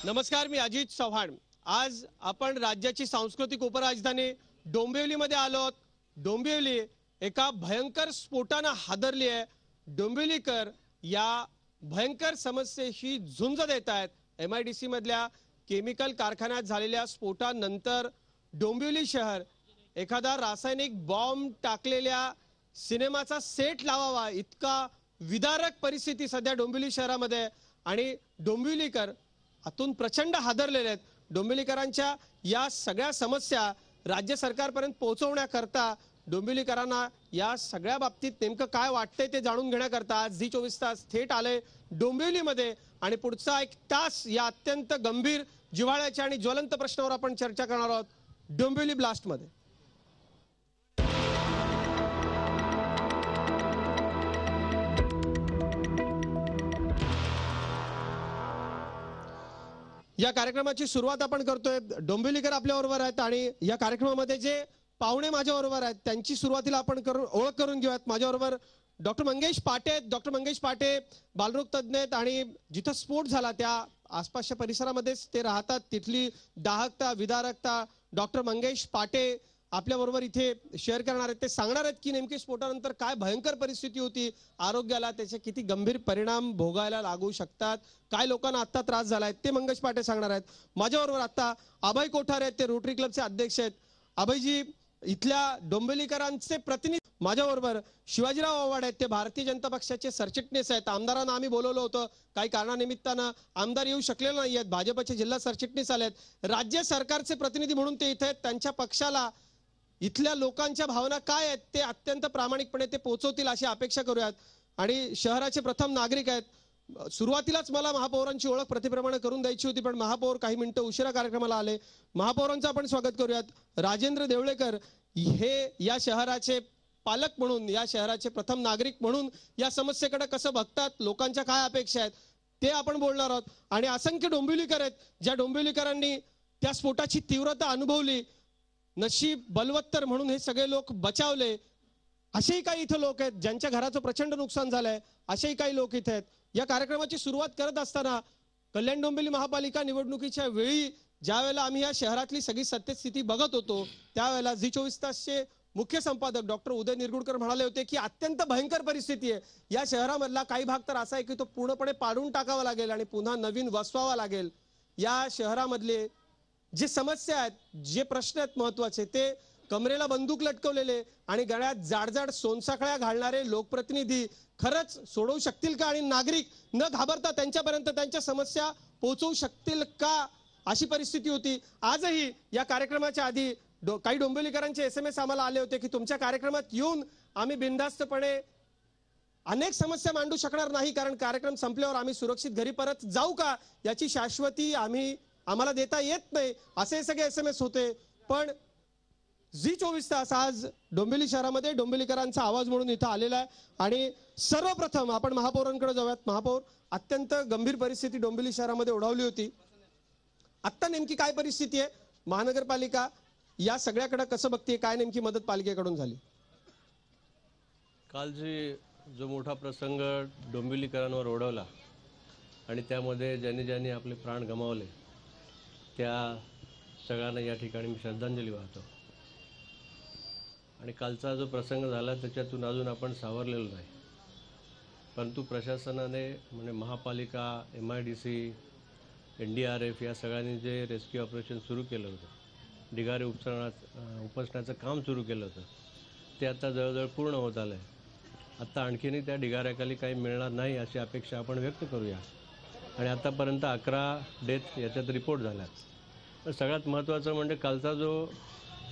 नमस्कार, मी अजित चव्हाण। आज आपण राज्याची सांस्कृतिक उपराजधानी डोंबिवलीमध्ये आलो आहोत। डोंबिवली एका भयंकर स्फोटाने हादरली आहे। डोंबिवलीकर या भयंकर समस्येशी झुंज देत आहेत। MIDC मधल्या केमिकल कारखान्यात झालेल्या स्फोटानंतर डोंबिवली शहर एखादा रासायनिक बॉम्ब टाकलेल्या सिनेमाचा सेट लावावा इतका विदारक परिस्थिती सध्या डोंबिवली शहरामध्ये आणि डोंबिवलीकर आतून प्रचंड हादरलेले आहेत। डोंबिवलीकरांच्या या सगळ्या समस्या राज्य सरकारपर्यंत पोहोचवण्याकरता डोंबिवलीकरांना या सगळ्या बाबतीत नेमकं काय वाटतंय ते जाणून घेण्याकरता आज झी24 तास थेट आले डोंबिवलीमध्ये आणि पुढचा 1 तास या अत्यंत गंभीर जिव्हाळ्याच्या आणि ज्वलंत प्रश्नावर आपण चर्चा करणार आहोत डोंबिवली ब्लास्टमध्ये। या कार्यक्रमाची सुरुवात आपण करतोय। डोंबिवलीकर आपल्या बरोबर आहेत आणि या कार्यक्रमामध्ये जे पाहुणे माझ्या बरोबर आहेत त्यांची सुरुवातीला आपण ओळख करून घेऊयात। माझ्या बरोबर डॉक्टर मंगेश पाटे आहेत। डॉक्टर मंगेश पाटे बालरोग तज्ञ आहेत आणि जिथे स्फोट झाला त्या आसपासच्या परिसरामध्येच ते राहतात। तिथली दाहकता विदारकता डॉक्टर मंगेश पाटे आपल्या बरोबर इथे शेअर करणार आहेत। ते सांगणार आहेत की नेमकी स्फोटानंतर काय भयंकर परिस्थिती होती, आरोग्याला त्याचे किती गंभीर परिणाम भोगायला लागू शकतात, काय लोकांना आता त्रास झालाय ते मंगेश पाटे सांगणार आहेत। माझ्या बरोबर आता अभय कोठारे आहेत, ते रोटरी क्लबचे अध्यक्ष आहेत। अभयजी इथल्या डोंबिवलीकरांचे प्रतिनिधी माझ्या बरोबर शिवाजीराव आव्हाड आहेत, ते भारतीय जनता पक्षाचे सरचिटणीस आहेत। आमदारांना आम्ही बोलवलं होतं, काही कारणानिमित्तानं आमदार येऊ शकलेले नाहीयेत, भाजपचे जिल्हा सरचिटणीस आलेत। राज्य सरकारचे प्रतिनिधी म्हणून ते इथे आहेत, त्यांच्या पक्षाला इथल्या लोकांच्या भावना काय आहेत ते अत्यंत प्रामाणिकपणे ते पोहोचवतील अशी अपेक्षा करूयात। आणि शहराचे प्रथम नागरिक आहेत। सुरुवातीलाच मला महापौरांची ओळख प्रतिप्रमाणे करून द्यायची होती, पण महापौर काही मिनिटं उशिरा कार्यक्रमाला आले। महापौरांचं आपण स्वागत करूयात। राजेंद्र देवळेकर हे या शहराचे पालक म्हणून, या शहराचे प्रथम नागरिक म्हणून या समस्येकडे कसं बघतात, लोकांच्या काय अपेक्षा आहेत ते आपण बोलणार आहोत। आणि असंख्य डोंबिवलीकर आहेत ज्या डोंबिवलीकरांनी त्या स्फोटाची तीव्रता अनुभवली, नशीब बलवत्तर म्हणून हे सगळे लोक बचावले। असेही काही इथे लोक आहेत ज्यांच्या घराचं प्रचंड नुकसान झालंय, असेही काही लोक इथे आहेत। या कार्यक्रमाची सुरुवात करत असताना कल्याण डोंबिवली महापालिका निवडणुकीच्या वेळी ज्या वेळेला आम्ही या शहरातली सगळी सत्यस्थिती बघत होतो त्यावेळेला झी24 तासचे मुख्य संपादक डॉक्टर उदय निरगुडकर म्हणाले होते की अत्यंत भयंकर परिस्थिती आहे या शहरामधला। काही भाग तर असा आहे की तो पूर्णपणे पाडून टाकावा लागेल आणि पुन्हा नवीन वसवावा लागेल। या शहरामधले जे समस्या आहेत, जे प्रश्न आहेत महत्वाचे, ते कमरेला बंदूक लटकवलेले आणि गळ्यात जाडजाड सोनसाखळ्या घालणारे लोकप्रतिनिधी खरंच सोडवू शकतील का आणि नागरिक न घाबरता त्यांच्यापर्यंत त्यांच्या समस्या पोहोचवू शकतील का, अशी परिस्थिती होती। आजही या कार्यक्रमाच्या आधी काही डोंबिवलीकरांचे SMS आम्हाला आले होते की तुमच्या कार्यक्रमात येऊन आम्ही बिनधास्तपणे अनेक समस्या मांडू शकणार नाही, कारण कार्यक्रम संपल्यावर आम्ही सुरक्षित घरी परत जाऊ का याची शाश्वती आम्हाला देता येत नाही, असे सगळे SMS होते। पण झी24 तास आज डोंबिवली शहरामध्ये डोंबिवलीकरांचा आवाज म्हणून इथं आलेला आहे। आणि सर्वप्रथम आपण महापौरांकडे जाऊयात। महापौर, अत्यंत गंभीर परिस्थिती डोंबिवली शहरामध्ये ओढावली होती, आता नेमकी काय परिस्थिती आहे, महानगरपालिका या सगळ्याकडे कसं बघते, काय नेमकी मदत पालिकेकडून झाली? काल जो मोठा प्रसंग डोंबिवलीकरांवर ओढवला आणि त्यामध्ये ज्यांनी आपले प्राण गमावले त्या सगळ्यांना या ठिकाणी मी श्रद्धांजली वाहतो। आणि कालचा जो प्रसंग झाला त्याच्यातून अजून आपण सावरलेलो नाही, परंतु प्रशासनाने म्हणजे महापालिका, MIDC, NDRF या सगळ्यांनी जे रेस्क्यू ऑपरेशन सुरू केलं होतं, ढिगारे उपसण्याचं काम सुरू केलं होतं, ते आता जवळजवळ पूर्ण होत आलं आहे। आता आणखीनही त्या ढिगाऱ्याखाली काही मिळणार नाही अशी अपेक्षा आपण व्यक्त करूया। आणि आतापर्यंत 11 डेथ याच्यात रिपोर्ट झाल्यात। तर सगळ्यात महत्त्वाचं म्हणजे कालचा जो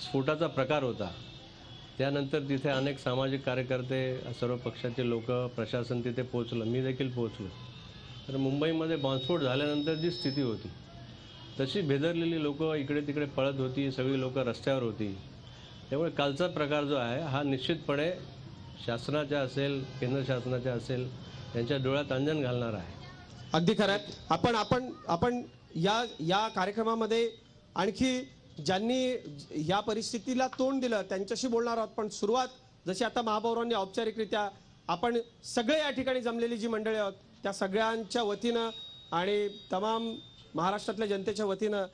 स्फोटाचा प्रकार होता त्यानंतर तिथे अनेक सामाजिक कार्यकर्ते, सर्व पक्षाचे लोक, प्रशासन तिथे पोहोचलं, मी देखील पोहोचलो। तर मुंबईमध्ये बॉम्बस्फोट झाल्यानंतर जी स्थिती होती तशी भेदरलेली लोक इकडे तिकडे पळत होती, सगळी लोक रस्त्यावर होती। त्यामुळे कालचा प्रकार जो आहे हा निश्चितपणे शासनाच्या असेल, केंद्र शासनाच्या असेल, त्यांच्या डोळ्यात अंजन घालणार आहे। अगदी खरं आहे। आपण या कार्यक्रमामध्ये आणखी ज्यांनी या परिस्थितीला तोंड दिलं त्यांच्याशी बोलणार आहोत, पण सुरुवात जशी आता महापौरांनी औपचारिकरित्या आपण सगळे या ठिकाणी जमलेली जी मंडळी आहोत त्या सगळ्यांच्या वतीनं आणि तमाम महाराष्ट्रातल्या जनतेच्या वतीनं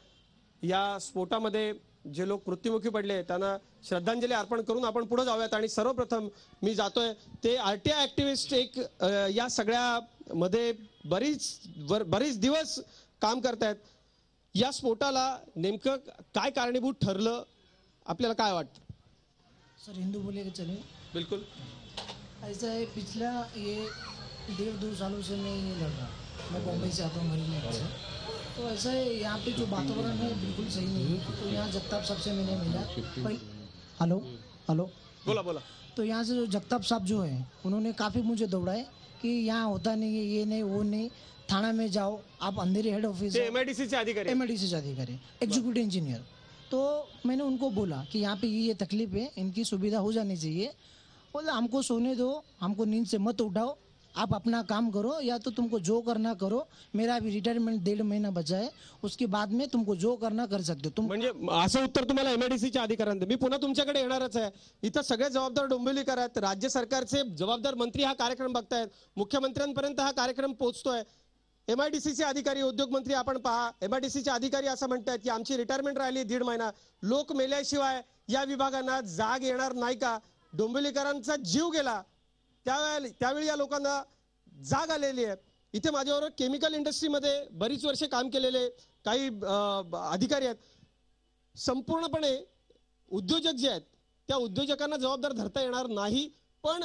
या स्फोटामध्ये जे लोक मृत्युमुखी पडले त्यांना श्रद्धांजली अर्पण करून आपण पुढे जाऊयात. आणि सर्वप्रथम मी जातोय ते आरटीआय ऍक्टिव्हिस्ट एक या सगळ्या मध्ये बरीच दिवस काम करतायत. या स्फोटाला नेमकं काय कारणीभूत ठरलं आपल्याला काय वाटतं? सर हिंदू बोले के चले, बिल्कुल ऐसा है पिछला ये 1.5-2 सालों से मैं ये लड़ रहा हूँ. मैं बॉम्बे से आता हूँ मरीन से. तो ऐसा है यहाँ पे जो वातावरण है बिल्कुल सही नहीं है. तो यहाँ जगताप साहब से मैंने मिला. हेलो हेलो बोला बोला. तो यहाँ से जो जगताप साहब जो है उन्होंने काफ़ी मुझे दौड़ाए कि यहाँ होता नहीं है, ये नहीं वो नहीं, थाना में जाओ, आप अंधेरी हेड ऑफिस MIDC से अधिकारी MIDC से अधिकारी एग्जीक्यूटिव इंजीनियर. तो मैंने उनको बोला कि यहाँ पे ये तकलीफ है, इनकी सुविधा हो जानी चाहिए. बोला हमको सोने दो, हमको नींद से मत उठाओ, आप अपना काम करो, या तो तुमको जो करना करो. मेरा अभी रिटायरमेंट 1.5 महीना बचा है, उसके बाद में तुमको जो करना कर सकते हो तुम. म्हणजे असं उत्तर तुम्हाला MIDCच्या अधिकाऱ्यांनी. मी पुन्हा तुमच्याकडे येणारच आहे. इथं सगळे जबाबदार डोंबिवलीकर आहेत. राज्य सरकारचे जबाबदार मंत्री हा कार्यक्रम बघतायत. मुख्यमंत्र्यांपर्यंत हा कार्यक्रम पोहोचतोय. MIDCचे अधिकारी, उद्योग मंत्री आपण पहा. MIDCचे अधिकारी असं म्हणतात की आमची रिटायरमेंट राहिली 1.5 महिना. लोक मेल्याशिवाय या विभागांना जाग येणार नाही का? डोंबिवलीकरांचा जीव गेला त्यावेळी या लोकांना जाग आलेली आहे. इथे माझ्याबरोबर केमिकल इंडस्ट्रीमध्ये बरीच वर्षे काम केलेले काही अधिकारी आहेत. संपूर्णपणे उद्योजक जे आहेत त्या उद्योजकांना जबाबदार धरता येणार नाही. पण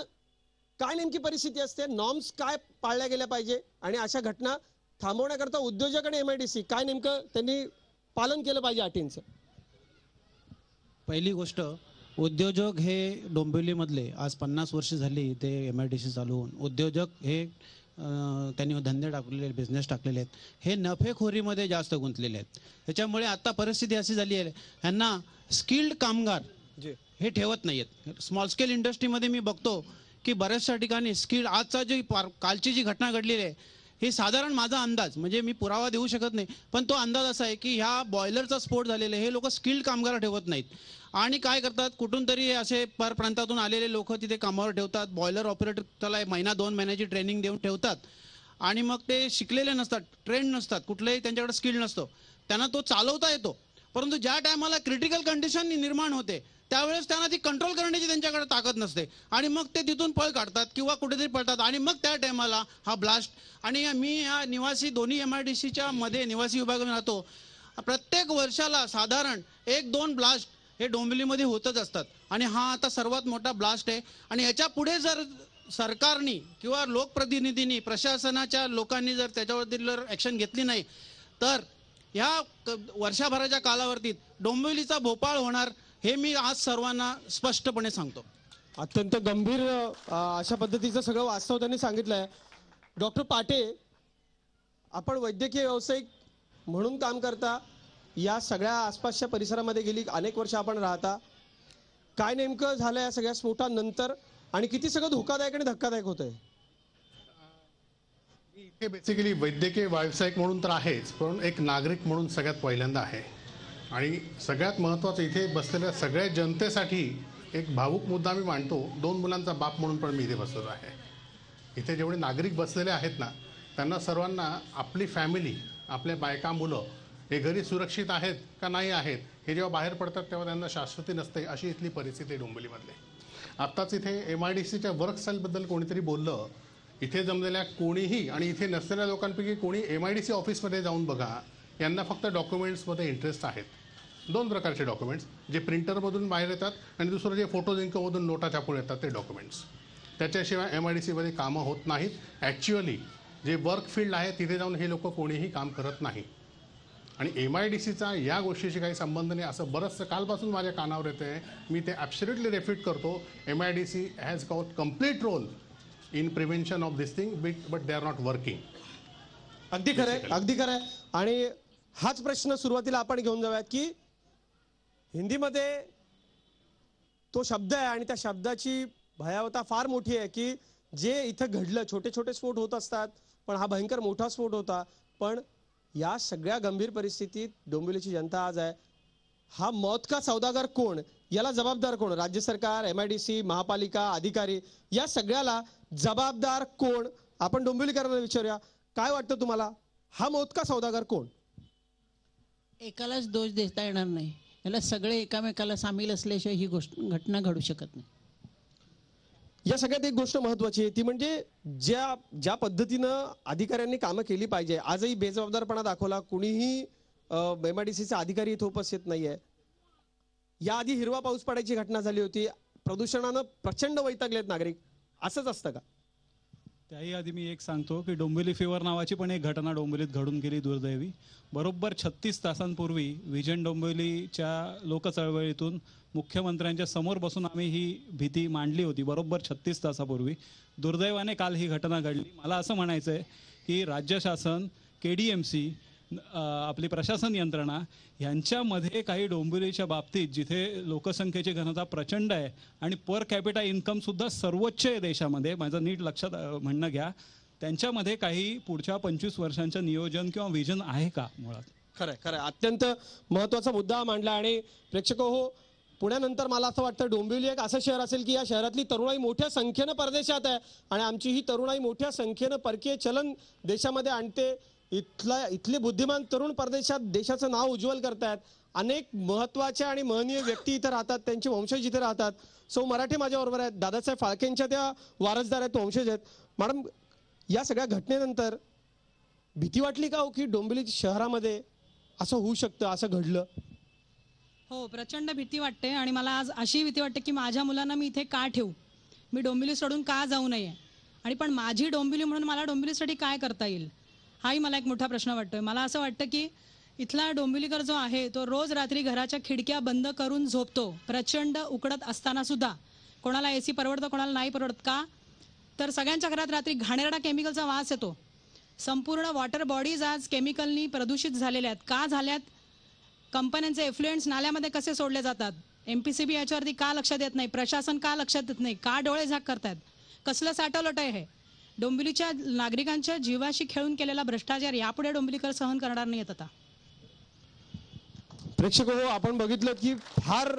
काय नेमकी परिस्थिती असते, नॉर्म्स काय पाळल्या गेल्या पाहिजे आणि अशा घटना थांबवण्याकरता उद्योजक आणि MIDC काय नेमकं त्यांनी पालन केलं पाहिजे अटींचं? पहिली गोष्ट, उद्योजक हे डोंबिवलीमधले आज 50 वर्ष झाली ते MIDC चालू होऊन. उद्योजक हे त्यांनी धंदे टाकलेले, बिझनेस टाकलेले आहेत, हे नफेखोरीमध्ये जास्त गुंतलेले आहेत. त्याच्यामुळे आता परिस्थिती अशी झाली आहे, यांना स्किल्ड कामगार हे ठेवत नाहीत. स्मॉल स्केल इंडस्ट्रीमध्ये मी बघतो की बऱ्याचशा ठिकाणी स्किल्ड, आजचा जी कालची जी घटना घडलेली आहे हे साधारण माझा अंदाज, म्हणजे मी पुरावा देऊ शकत नाही, पण तो अंदाज असा आहे की ह्या बॉयलरचा स्फोट झालेला आहे. हे लोक स्किल्ड कामगार ठेवत नाहीत आणि काय करतात, कुठून तरी असे परप्रांतातून आलेले लोक तिथे कामावर ठेवतात. बॉयलर ऑपरेटर त्याला 1-2 महिन्याची ट्रेनिंग देऊन ठेवतात आणि मग ते शिकलेले नसतात, ट्रेंड नसतात, कुठलेही त्यांच्याकडे स्किल नसतं. त्यांना तो चालवता येतो, परंतु ज्या टायमाला क्रिटिकल कंडिशन निर्माण होते त्यावेळेस त्यांना ती कंट्रोल करण्याची त्यांच्याकडे ताकद नसते आणि मग ते तिथून पळ काढतात किंवा कुठेतरी पळतात आणि मग त्या टायमाला हा ब्लास्ट. आणि मी या निवासी दोन्ही MIDCच्या मध्ये निवासी विभागामध्ये राहतो. प्रत्येक वर्षाला साधारण 1-2 ब्लास्ट हे डोंबिवलीमध्ये होतच असतात आणि हा आता सर्वात मोठा ब्लास्ट आहे. आणि याच्या पुढे जर सरकारनी किंवा लोकप्रतिनिधींनी, प्रशासनाच्या लोकांनी जर त्याच्यावरती जर ऍक्शन घेतली नाही तर ह्या वर्षभराच्या कालावधीत डोंबिवलीचा भोपाळ होणार, हे मी आज सर्वांना स्पष्टपणे सांगतो. अत्यंत गंभीर अशा पद्धतीचं सगळं वास्तव त्यांनी सांगितलंय. डॉक्टर पाटे, आपण वैद्यकीय व्यावसायिक म्हणून काम करता, या सगळ्या आसपासच्या परिसरामध्ये गेली अनेक वर्ष आपण राहता. काय नेमकं झालं या सगळ्या स्फोटानंतर आणि किती सगळं धोकादायक आणि धक्कादायक होतंय? इथे बेसिकली वैद्यकीय व्यावसायिक म्हणून तर आहेच, पण एक नागरिक म्हणून सगळ्यात पहिल्यांदा आहे. आणि सगळ्यात महत्त्वाचं, इथे बसलेल्या सगळ्या जनतेसाठी एक भावूक मुद्दा मी मांडतो. 2 मुलांचा बाप म्हणून पण मी इथे बसलेलो आहे. इथे जेवढे नागरिक बसलेले आहेत ना, त्यांना सर्वांना आपली फॅमिली, आपल्या बायका, मुलं हे घरी सुरक्षित आहेत का नाही आहेत हे जेव्हा बाहेर पडतात तेव्हा त्यांना शाश्वती नसते. अशी इथली परिस्थिती आहे डोंबिवलीमधली. आत्ताच इथे MIDCच्या वर्क स्टाईलबद्दल कोणीतरी बोललं. इथे जमलेल्या कोणीही आणि इथे नसलेल्या लोकांपैकी कोणी MIDC ऑफिसमध्ये जाऊन बघा, यांना फक्त डॉक्युमेंट्समध्ये इंटरेस्ट आहेत. 2 प्रकारचे डॉक्युमेंट्स, जे प्रिंटरमधून बाहेर येतात आणि दुसरं जे फोटोज इंकमधून नोटा छापून येतात ते डॉक्युमेंट्स. त्याच्याशिवाय MIDCमध्ये कामं होत नाहीत. ॲक्च्युअली जे वर्क फील्ड आहे तिथे जाऊन हे लोक कोणीही काम करत नाही. आणि MIDCचा या गोष्टीशी काही संबंध नाही असं बरंचसं कालपासून माझ्या कानावर येतं आहे. मी ते ॲब्सोल्युटली रेफ्यूट करतो. MIDC has got complete role in prevention of this thing, but they are not working. अगदी खरंय, अगदी खरंय. आणि हाच प्रश्न सुरुवातीला आपण घेऊन जाऊयात की हिंदीमध्ये तो शब्द आहे आणि त्या शब्दाची भयावता फार मोठी आहे की जे इथं घडलं, छोटे छोटे स्फोट होत असतात पण हा भयंकर मोठा स्फोट होता. पण या सगळ्या गंभीर परिस्थितीत डोंबिवलीची जनता आज आहे. हा मौत का सौदागर कोण, याला जबाबदार कोण? राज्य सरकार, MIDC, महापालिका, अधिकारी, या सगळ्याला जबाबदार कोण? आपण डोंबिवलीकरांना विचारूया, काय वाटतं तुम्हाला, हा मौत का सौदागर कोण? एकालाच दोष देता येणार नाही, याला सगळे एकामेकाला सामील असल्याशिवाय ही घटना घडू शकत नाही. या सगळ्यात एक गोष्ट महत्वाची आहे ती म्हणजे ज्या पद्धतीनं अधिकाऱ्यांनी कामं केली पाहिजे, आजही बेजबाबदारपणा दाखवला, कुणीही MIDCचे अधिकारी इथे उपस्थित नाहीये. याआधी हिरवा पाऊस पडायची घटना झाली होती, प्रदूषणानं प्रचंड वैतागलेत नागरिक, असंच असतं का? त्याही आधी मी एक सांगतो की डोंबिवली फीवर नावाची पण एक घटना डोंबिवलीत घडून गेली दुर्दैवी. बरोबर 36 तासांपूर्वी विजन डोंबिवलीच्या लोकचळवळीतून मुख्यमंत्र्यांच्या समोर बसून आम्ही ही भीती मांडली होती. बरोबर 36 तासापूर्वी दुर्दैवाने काल ही घटना घडली. मला असं म्हणायचं आहे की राज्य शासन, KDMC, आपली प्रशासन यंत्रणा यांच्यामध्ये काही डोंबिवलीच्या बाबतीत जिथे लोकसंख्येची घनता प्रचंड आहे आणि पर कॅपिटा इन्कम सुद्धा सर्वोच्च आहे देशामध्ये, माझं नीट लक्षात म्हणणं घ्या, त्यांच्यामध्ये काही पुढच्या 25 वर्षांचं नियोजन किंवा विजन आहे का? मुळात खरं अत्यंत महत्वाचा मुद्दा मांडला. आणि प्रेक्षक हो, पुण्यानंतर मला असं वाटतं डोंबिवली एक असं शहर असेल की या शहरातली तरुणाई मोठ्या संख्येनं परदेशात आहे आणि आमची ही तरुणाई मोठ्या संख्येनं परकीय चलन देशामध्ये आणते. इथले बुद्धिमान तरुण परदेशात देशाचं नाव उज्ज्वल करतायत. अनेक महत्वाच्या आणि महनीय व्यक्ती इथे राहतात, त्यांचे वंशज इथे राहतात. सौ मराठे माझ्याबरोबर आहेत, दादासाहेब फाळकेंच्या त्या वारसदार आहेत, वंशज आहेत. मॅडम, या सगळ्या घटनेनंतर भीती वाटली का हो की डोंबिवली शहरामध्ये असं होऊ शकतं, असं घडलं? हो, प्रचंड भीती वाटते. आणि मला आज अशी भीती वाटते की माझ्या मुलांना मी इथे का ठेवू, मी डोंबिवली सोडून का जाऊ नये, आणि पण माझी डोंबिवली म्हणून मला डोंबिवलीसाठी काय करता येईल, हाही मला एक मोठा प्रश्न वाटतोय. मला असं वाटतं की इथला डोंबिवलीकर जो आहे तो रोज रात्री घराच्या खिडक्या बंद करून झोपतो, प्रचंड उकडत असताना सुद्धा. कोणाला AC परवडतं, कोणाला नाही परवडत. का तर सगळ्यांच्या घरात रात्री घाणेरडा केमिकलचा वास येतो. संपूर्ण वॉटर बॉडीज आज केमिकलनी प्रदूषित झालेल्या आहेत. का झाल्यात? कंपन्यांचे एफ्लुएंट्स नाल्यामध्ये कसे सोडले जातात, MPCB याच्यावरती का लक्ष देत नाही, प्रशासन का लक्षात देत नाही, का डोळे झाक करतात, कसलं साठवलट आहे हे? डोंबिवलीच्या नागरिकांच्या जीवाशी खेळून केलेला भ्रष्टाचार यापुढे डोंबिवलीकर सहन करणार नाहीत. आता प्रेक्षक हो, आपण बघितलं की फार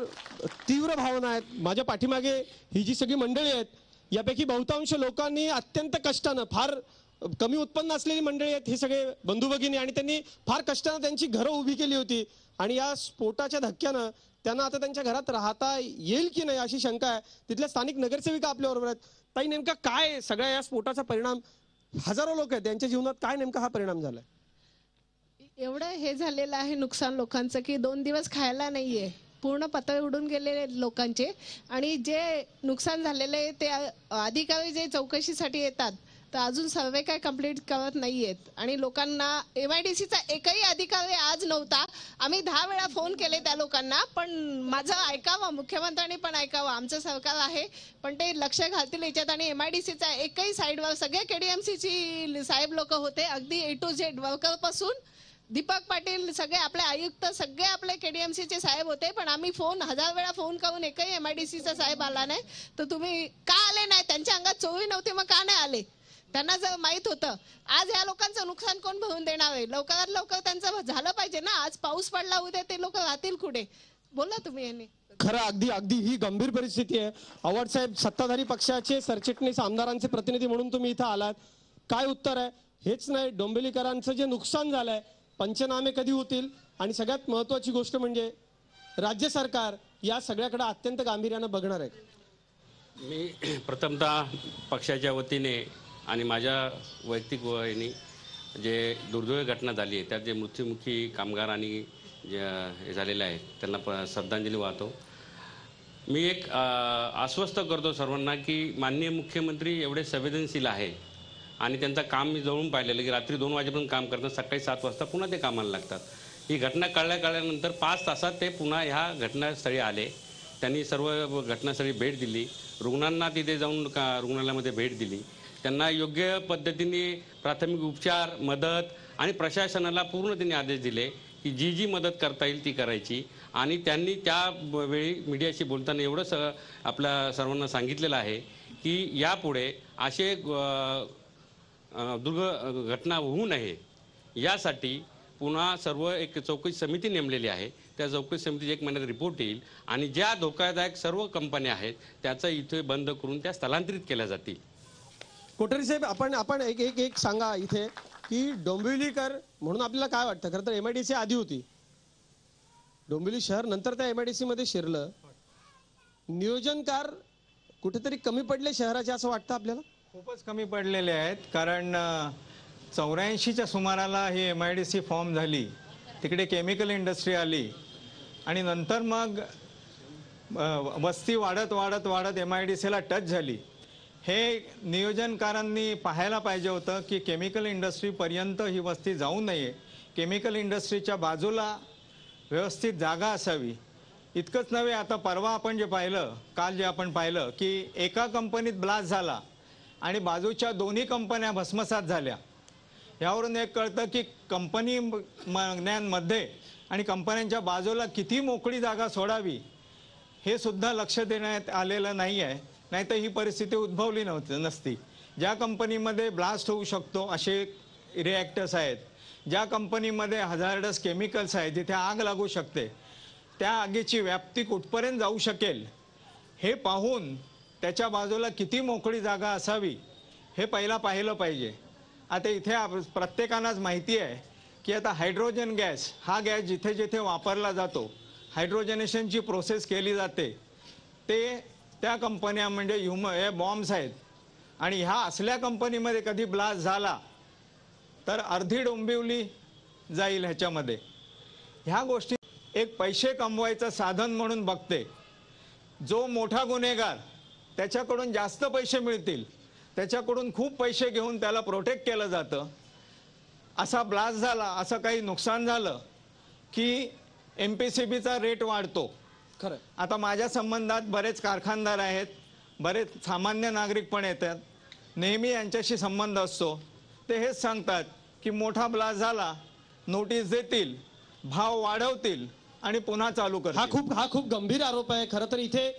तीव्र भावना आहेत. माझ्या पाठीमागे ही जी सगळी मंडळी आहेत यापैकी बहुतांश लोकांनी अत्यंत कष्टानं, फार कमी उत्पन्न असलेली मंडळी आहेत, हे सगळे बंधू भगिनी, आणि त्यांनी फार कष्टानं त्यांची घरं उभी केली होती. आणि या स्फोटाच्या धक्क्यानं त्यांना आता त्यांच्या घरात राहता येईल की नाही अशी शंका आहे. तिथल्या स्थानिक नगरसेविका आपल्या बरोबर आहेत. ताई, नेमका काय सगळ्या या स्फोटाचा परिणाम, हजारो लोक आहेत त्यांच्या जीवनात काय नेमका हा परिणाम झालाय? एवढं हे झालेलं आहे नुकसान लोकांचं की 2 दिवस खायला नाहीये, पूर्ण पतळ उडून गेलेले लोकांचे. आणि जे नुकसान झालेले ते अधिकारी जे चौकशीसाठी येतात तर अजून सर्वे काय कंप्लीट करत नाहीयेत. आणि लोकांना MIDCचा एकही अधिकारी आज नव्हता. आम्ही 10 वेळा फोन केले त्या लोकांना, पण माझं ऐकावं, मुख्यमंत्र्यांनी पण ऐकावं, आमचं सरकार आहे पण ते लक्ष घालतील याच्यात. आणि MIDCचा एकही साईडवर, सगळे KDMCची साहेब लोक होते, अगदी A to Z वर्कर पासून दीपक पाटील, सगळे आपले आयुक्त, सगळे आपले KDMCचे साहेब होते. पण आम्ही 1000 वेळा फोन करून एकही MIDCचा साहेब आला नाही. तर तुम्ही का आले नाही? त्यांच्या अंगात चोरी नव्हती, मग का नाही आले? त्यांना जर माहित होतं आज या लोकांचं नुकसान कोण भरून देणार आहे, लवकरात लवकर त्यांचं झालं पाहिजे ना. आज पाऊस पडला उद्या ते लोक राहतील कुठे? बोला तुम्ही यांनी. खरं अगदी ही गंभीर परिस्थिती आहे. आव्हाड साहेब, सत्ताधारी पक्षाचे सरचिटणीस, आमदारांचे प्रतिनिधी म्हणून तुम्ही इथं आलात, काय उत्तर आहे? हेच नाही, डोंबिवलीकरांचं जे नुकसान झालंय, पंचनामे कधी होतील? आणि सगळ्यात महत्वाची गोष्ट म्हणजे राज्य सरकार या सगळ्याकडे अत्यंत गांभीर्यानं बघणार आहे. मी प्रथमतः पक्षाच्या वतीने आणि माझ्या वैयक्तिक वयाने जे दुर्दैवी घटना झाली आहे त्यात जे मृत्युमुखी कामगार आणि जे हे झालेले आहेत त्यांना श्रद्धांजली वाहतो. मी एक आश्वस्त करतो सर्वांना की माननीय मुख्यमंत्री एवढे संवेदनशील आहे आणि त्यांचं काम मी जवळून पाहिलेलं की रात्री 2 वाजेपर्यंत काम करतात, सकाळी 7 वाजता पुन्हा ते कामाला लागतात. ही घटना कळल्यानंतर 5 तासात ते पुन्हा ह्या घटनास्थळी आले. त्यांनी सर्व घटनास्थळी भेट दिली, रुग्णांना तिथे जाऊन रुग्णालयामध्ये भेट दिली, त्यांना योग्य पद्धतीने प्राथमिक उपचार, मदत आणि प्रशासनाला पूर्ण त्यांनी आदेश दिले की जी मदत करता येईल ती करायची. आणि त्यांनी त्यावेळी मीडियाशी बोलताना एवढंच आपल्या सर्वांना सांगितलेलं आहे की यापुढे असे घटना होऊ नये यासाठी पुन्हा सर्व एक चौकशी समिती नेमलेली आहे. त्या चौकशी समितीचा 1 महिन्यात रिपोर्ट येईल आणि ज्या धोकादायक सर्व कंपन्या आहेत त्याचा इथे बंद करून त्या स्थलांतरित केल्या जातील. कोठारी साहेब, आपण एक सांगा इथे की डोंबिवलीकर म्हणून आपल्याला काय वाटतं? खरं तर MIDC आधी होती, डोंबिवली शहर नंतर त्या MIDC मध्ये शिरलं. नियोजनकार कुठेतरी कमी पडले शहराचे असं वाटतं आपल्याला? खूपच कमी पडलेले आहेत, कारण 84च्या सुमाराला ही MIDC फॉर्म झाली. तिकडे केमिकल इंडस्ट्री आली आणि नंतर मग वस्ती वाढत वाढत वाढत MIDCला टच झाली. हे नियोजनकारांनी पाहायला पाहिजे होतं की केमिकल इंडस्ट्रीपर्यंत ही वस्ती जाऊ नये, केमिकल इंडस्ट्रीच्या बाजूला व्यवस्थित जागा असावी. इतकंच नव्हे, आता परवा आपण जे पाहिलं, काल जे आपण पाहिलं की एका कंपनीत ब्लास्ट झाला आणि बाजूच्या दोन्ही कंपन्या भस्मसात झाल्या. यावरून एक कळतं की कंपन्यांमध्ये आणि कंपन्यांच्या बाजूला किती मोकळी जागा सोडावी हे सुद्धा लक्ष देण्यात आलेलं नाही आहे. नाहीतर ही परिस्थिती उद्भवली नसती. ज्या कंपनीमध्ये ब्लास्ट होऊ शकतो असे रिॲक्टर्स आहेत, ज्या कंपनीमध्ये हजार्डस केमिकल्स आहेत, जिथे आग लागू शकते, त्या आगीची व्याप्ती कुठपर्यंत जाऊ शकेल हे पाहून त्याच्या बाजूला किती मोकळी जागा असावी हे पहिला पाहिलं पाहिजे. आता इथे प्रत्येकांनाच माहिती आहे की आता हायड्रोजन गॅस हा गॅस जिथे जिथे वापरला जातो, हायड्रोजनेशनची प्रोसेस केली जाते, ते त्या कंपन्या म्हणजे हे बॉम्ब्स आहेत. आणि ह्या असल्या कंपनीमध्ये कधी ब्लास्ट झाला तर अर्धी डोंबिवली जाईल ह्याच्यामध्ये. ह्या गोष्टी एक पैसे कमवायचं साधन म्हणून बघते. जो मोठा गुन्हेगार त्याच्याकडून जास्त पैसे मिळतील, त्याच्याकडून खूप पैसे घेऊन त्याला प्रोटेक्ट केलं जातं. असा ब्लास्ट झाला, असं काही नुकसान झालं की MPCBचा रेट वाढतो. खरं. आता माझ्या संबंधात बरेच कारखानदार आहेत, बरेच सामान्य नागरिक पण येतात, नेहमी यांच्याशी संबंध असतो. ते हेच सांगतात की मोठा ब्लास्ट झाला, नोटीस देतील, भाव वाढवतील आणि पुन्हा चालू करतील. हा खूप गंभीर आरोप आहे. खरं तर इथे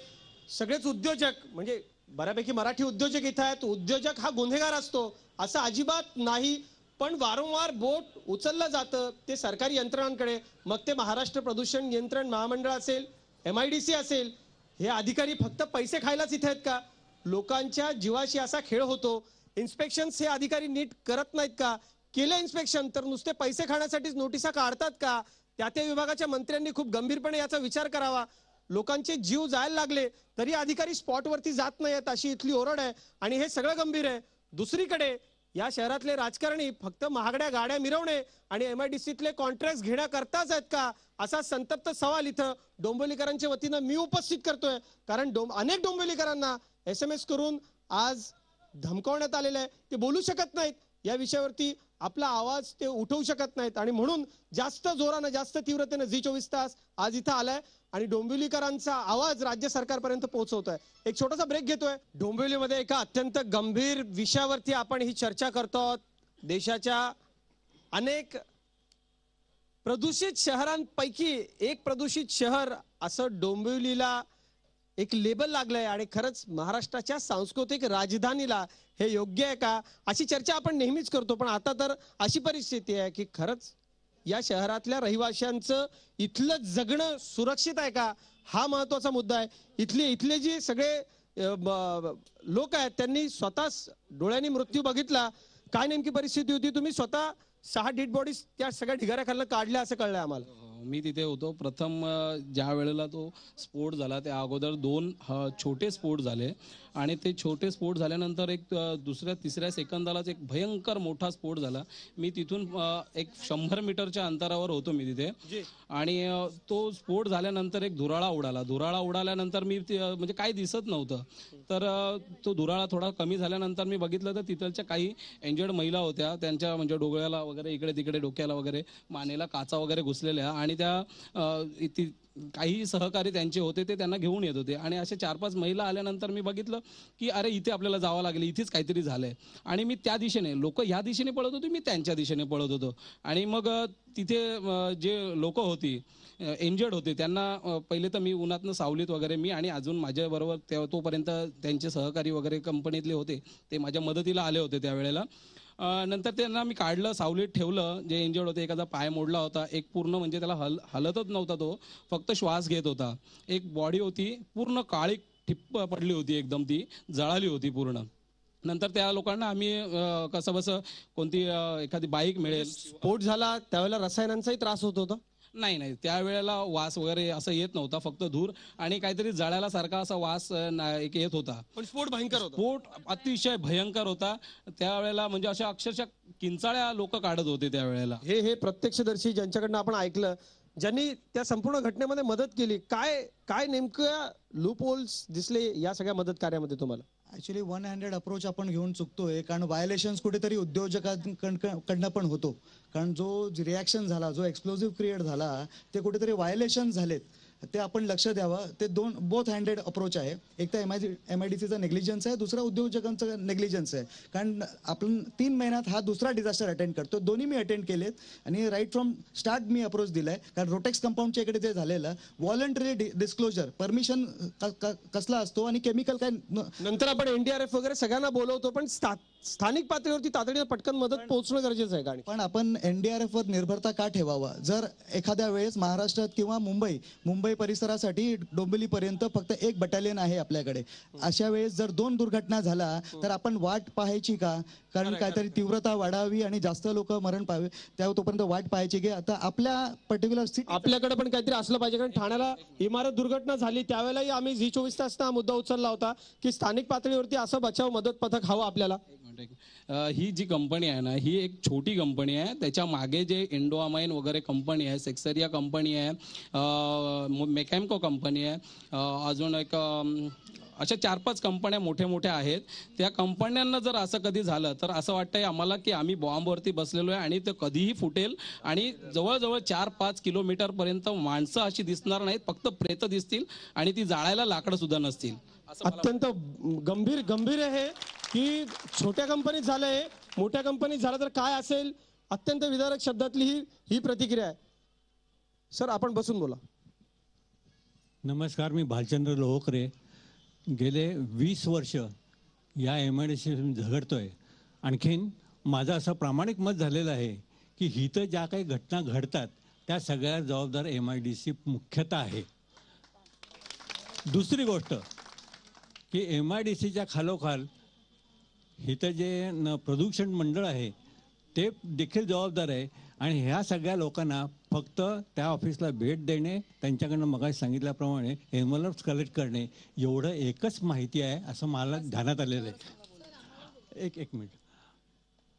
सगळेच उद्योजक म्हणजे बऱ्यापैकी मराठी उद्योजक इथे आहेत. उद्योजक हा गुन्हेगार असतो असं अजिबात नाही, पण वारंवार बोट उचललं जातं ते सरकारी यंत्रणांकडे. मग ते महाराष्ट्र प्रदूषण नियंत्रण महामंडळ असेल, MIDC असेल, हे अधिकारी फक्त पैसे खायलाच इथे आहेत का? लोकांच्या जीवाशी असा खेळ होतो. इन्स्पेक्शन्स हे अधिकारी नीट करत नाहीत का? केलं इन्स्पेक्शन तर नुसते पैसे खाण्यासाठीच नोटिसा काढतात का? त्या विभागाच्या मंत्र्यांनी खूप गंभीरपणे याचा विचार करावा. लोकांचे जीव जायला लागले तरी अधिकारी स्पॉटवरती जात नाहीत अशी इथली ओरड आहे आणि हे सगळं गंभीर आहे. दुसरीकडे या शहरातले राजकारणी फक्त महागड्या गाड्या मिरवणे आणि MIDCतले कॉन्ट्रॅक्ट घेण्याकरताच आहेत का असा संतप्त सवाल इथं डोंबिवलीकरांच्या वतीनं मी उपस्थित करतोय. कारण अनेक डोंबिवलीकरांना SMS करून आज धमकावण्यात आलेलं आहे. ते बोलू शकत नाहीत या विषयावरती, आपला आवाज ते उठवू शकत नाहीत आणि म्हणून जास्त जोरानं जास्त तीव्रतेनं Zee24 तास आज इथं आलाय आणि डोंबिवलीकरांचा आवाज राज्य सरकारपर्यंत पोहोचवतोय. एक छोटासा ब्रेक घेतोय. डोंबिवलीमध्ये एका अत्यंत गंभीर विषयावरती आपण ही चर्चा करतो. देशाच्या अनेक प्रदूषित शहरांपैकी एक प्रदूषित शहर असं डोंबिवलीला एक लेबल लागलंय आणि खरंच महाराष्ट्राच्या सांस्कृतिक राजधानीला हे योग्य आहे का अशी चर्चा आपण नेहमीच करतो. पण आता तर अशी परिस्थिती आहे की खरंच या शहरातल्या रहिवाशांचं इथलं जगणं सुरक्षित आहे का हा महत्वाचा मुद्दा आहे. इथले जे सगळे लोक आहेत त्यांनी स्वतः डोळ्यांनी मृत्यू बघितला. काय नेमकी परिस्थिती होती? तुम्ही स्वतः 6 डेड बॉडीज त्या सगळ्या ढिगाऱ्याखालनं काढल्या असं कळलंय आम्हाला. मी तिथे होतो. प्रथम ज्या वेळेला तो स्फोट झाला त्या अगोदर 2 छोटे स्फोट झाले आणि ते छोटे स्फोट झाल्यानंतर एक दुसऱ्या तिसऱ्या सेकंदालाच एक भयंकर मोठा स्फोट झाला. मी तिथून एक 100 मीटरच्या अंतरावर होतो मी तिथे आणि तो स्फोट झाल्यानंतर एक धुराळा उडाल्यानंतर मी म्हणजे काही दिसत नव्हतं. तर तो धुराळा थोडा कमी झाल्यानंतर मी बघितलं तर तिथलच्या काही इंजर्ड महिला होत्या. त्यांच्या म्हणजे डोळ्याला वगैरे इकडे तिकडे डोक्याला वगैरे मानेला काचा वगैरे घुसलेल्या आणि त्या काही सहकारी त्यांचे होते ते त्यांना घेऊन येत होते आणि असे 4-5 महिला आल्यानंतर मी बघितलं की अरे इथे आपल्याला जावं लागेल, इथेच काहीतरी झालंय. आणि मी त्या दिशेने, लोक ह्या दिशेने पळत होते, मी त्यांच्या दिशेने पळत होतो. आणि मग तिथे जे लोक होती इंजर्ड होते त्यांना पहिले तर मी उन्हातनं सावलीत वगैरे मी आणि अजून माझ्याबरोबर तोपर्यंत त्यांचे सहकारी वगैरे कंपनीतले होते ते माझ्या मदतीला आले होते त्यावेळेला. नंतर त्यांना मी काढलं, सावलीत ठेवलं. जे इंजर्ड होते एखादा पाय मोडला होता, एक पूर्ण म्हणजे त्याला हलतच नव्हता, तो फक्त श्वास घेत होता. एक बॉडी होती पूर्ण काळी ठिप्प पडली होती, एकदम ती जळाली होती पूर्ण. नंतर त्या लोकांना आम्ही कसं बसं कोणती एखादी बाईक मिळेल. स्फोट झाला त्यावेळेला रसायनांचाही त्रास होत होता. नाही, त्यावेळेला वास वगैरे असं येत नव्हता, फक्त धूर आणि काहीतरी जळायला सारखा असा वास एक येत होता. पण स्फोट भयंकर होता. स्फोट अतिशय भयंकर होता त्यावेळेला, म्हणजे अशा अक्षरशः किंचाळ्या लोक काढत होते त्यावेळेला. हे प्रत्यक्षदर्शी ज्यांच्याकडनं आपण ऐकलं, ज्यांनी त्या संपूर्ण घटनेमध्ये मदत केली, काय नेमकं लूप होल्स दिसले या सगळ्या मदत कार्यामध्ये तुम्हाला? ऍक्च्युली 100 अप्रोच आपण घेऊन चुकतोय, कारण व्हायोलेशन्स कुठेतरी उद्योजकांकडनं पण होतो. कारण जो रिॲक्शन झाला, जो एक्सप्लोजिव्ह क्रिएट झाला, ते कुठेतरी व्हायोलेशन झालेत, ते आपण लक्ष द्यावं. ते बोथ हँडेड अप्रोच आहे. एक तर MIDCचा नेग्लिजन्स आहे, दुसरा उद्योजकांचा नेग्लिजन्स आहे. कारण आपण 3 महिन्यात हा दुसरा डिझास्टर अटेंड करतो. दोन्ही मी अटेंड केलेत आणि राईट फ्रॉम स्टार्ट मी अप्रोच दिलाय. कारण रोटेक्स कंपाऊंडच्या इकडे जे झालेलं व्हॉलंटरी डिस्क्लोजर, परमिशन कसला असतो आणि केमिकल काय, नंतर आपण NDRF वगैरे सगळ्यांना बोलवतो, पण स्थानिक पातळीवरती तातडीने पटकन मदत पोहोचणं गरजेचं आहे. कारण पण आपण NDRF वर निर्भरता का ठेवावा? जर एखाद्या वेळेस महाराष्ट्रात किंवा मुंबई परिसरासाठी डोंबिवलीपर्यंत फक्त 1 बटालियन आहे आपल्याकडे, अशा वेळेस जर 2 दुर्घटना झाला तर आपण वाट पाहायची का? कारण काहीतरी तीव्रता वाढावी आणि जास्त लोक मरण पाहावे, त्या तोपर्यंत वाट पाहायची की आता आपल्या पर्टिक्युलर आपल्याकडे पण काहीतरी असलं पाहिजे. कारण ठाण्याला इमारत दुर्घटना झाली त्यावेळेलाही आम्ही झी24 तासचा हा मुद्दा उचलला होता की स्थानिक पातळीवरती असं बचाव मदत पथक हवं आपल्याला. ही जी कंपनी आहे ना, ही एक छोटी कंपनी आहे. त्याच्या मागे जे इंडोअमाइन वगैरे कंपनी आहे, सेक्सरिया कंपनी आहे, मेकॅमको कंपनी आहे, अजून एक अशा 4-5 कंपन्या मोठ्या आहेत. त्या कंपन्यांना जर असं कधी झालं तर असं वाटतंय आम्हाला की आम्ही बॉम्बवरती बसलेलो आहे आणि ते कधीही फुटेल आणि जवळजवळ 4-5 किलोमीटर पर्यंत माणसं अशी दिसणार नाहीत, फक्त प्रेत दिसतील आणि ती जाळायला लाकडं सुद्धा नसतील. अत्यंत गंभीर आहे की छोट्या कंपनीत झालंय, मोठ्या कंपनीत झालं तर काय असेल. अत्यंत विदारक शब्दातली ही प्रतिक्रिया आहे. सर, आपण बसून बोला. नमस्कार, मी भालचंद्र लोहकरे. गेले 20 वर्ष या MIDC झगडतोय. आणखीन माझं असं प्रामाणिक मत झालेलं आहे की हिथं ज्या काही घटना घडतात त्या सगळ्या जबाबदार MIDC मुख्यतः आहे. दुसरी गोष्ट की MIDCच्या खालोखाल इथं जे प्रदूषण मंडळ आहे ते देखील जबाबदार आहे. आणि ह्या सगळ्या लोकांना फक्त त्या ऑफिसला भेट देणे, त्यांच्याकडनं मगाशी सांगितल्याप्रमाणे एन्व्हलप्स कलेक्ट करणे, एवढं एकच माहिती आहे असं मला ध्यानात आलेलं आहे. एक मिनिट.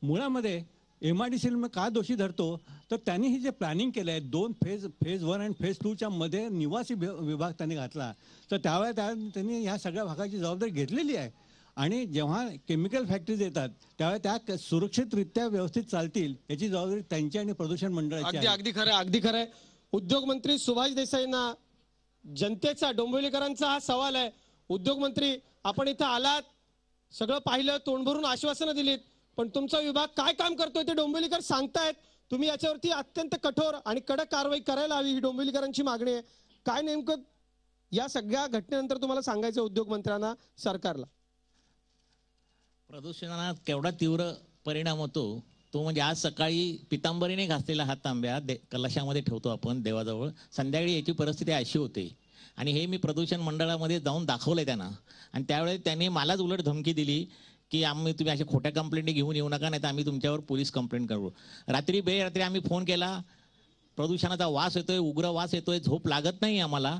मुळामध्ये MIDC मी का दोषी धरतो तर त्यांनी ही जे प्लॅनिंग केलं आहे, 2 फेज 1 आणि फेज 2च्या मध्ये निवासी विभाग त्यांनी घातला, तर त्यावेळेला त्यांनी ह्या सगळ्या भागाची जबाबदारी घेतलेली आहे. आणि जेव्हा केमिकल फॅक्टरीज येतात त्यावेळेला त्या सुरक्षितरित्या व्यवस्थित चालतील याची जबाबदारी त्यांची आणि प्रदूषण मंडळाची आहे. अगदी खरं आहे. उद्योग मंत्री सुभाष देसाईंना जनतेचा, डोंबिवलीकरांचा हा सवाल आहे. उद्योग मंत्री, आपण इथं आलात, सगळं पाहिलं, तोंड भरून आश्वासनं दिलीत, पण तुमचा विभाग काय काम करतोय ते डोंबिवलीकर सांगतायत. तुम्ही याच्यावरती अत्यंत कठोर आणि कडक कारवाई करायला हवी, ही डोंबिवलीकरांची मागणी आहे. काय नेमकं या सगळ्या घटनेनंतर तुम्हाला सांगायचं उद्योग मंत्र्यांना, सरकारला? प्रदूषणात केवढा तीव्र परिणाम होतो तो म्हणजे आज सकाळी पितांबरीने घासलेला हा तांब्या कलशामध्ये ठेवतो आपण देवाजवळ, संध्याकाळी याची परिस्थिती अशी होते. आणि हे मी प्रदूषण मंडळामध्ये जाऊन दाखवलंय त्यांना. आणि त्यावेळेस त्यांनी मलाच उलट धमकी दिली की तुम्ही अशा खोट्या कंप्लेंट घेऊन येऊ नका, नाही तर आम्ही तुमच्यावर पोलीस कंप्लेंट करू. बेरात्री आम्ही फोन केला, प्रदूषणाचा वास येतोय, उग्र वास येतोय, झोप लागत नाही आम्हाला.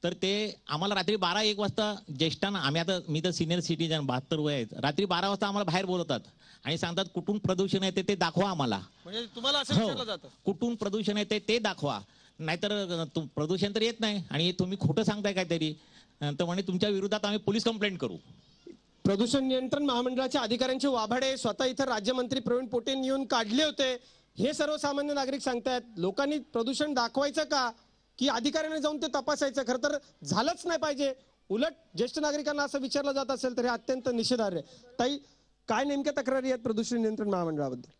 तर ते आम्हाला रात्री 12-1 वाजता ज्येष्ठांना, मी तर सिनियर सिटीजन, 72 वय आहेत, रात्री 12 वाजता आम्हाला बाहेर बोलवतात आणि सांगतात कुठून प्रदूषण येते ते दाखवा आम्हाला. म्हणजे तुम्हाला असं विचारलं जातं कुठून प्रदूषण येते ते दाखवा, नाहीतर प्रदूषण तर येत नाही आणि तुम्ही खोटं सांगताय काहीतरी, तर म्हणजे तुमच्या विरोधात आम्ही पोलीस कंप्लेंट करू. प्रदूषण नियंत्रण महामंडळाच्या अधिकाऱ्यांचे वाभाडे स्वतः इथं राज्यमंत्री प्रवीण पोटेंनी येऊन काढले होते. हे सर्वसामान्य नागरिक सांगतायत. लोकांनी प्रदूषण दाखवायचं का की अधिकाऱ्यांनी जाऊन ते तपासायचं? खरं तर झालंच नाही पाहिजे. उलट ज्येष्ठ नागरिकांना असं विचारलं जात असेल तर हे अत्यंत निषेधार्ह आहे. ताई, काय नेमक्या तक्रारी आहेत प्रदूषण नियंत्रण महामंडळाबद्दल?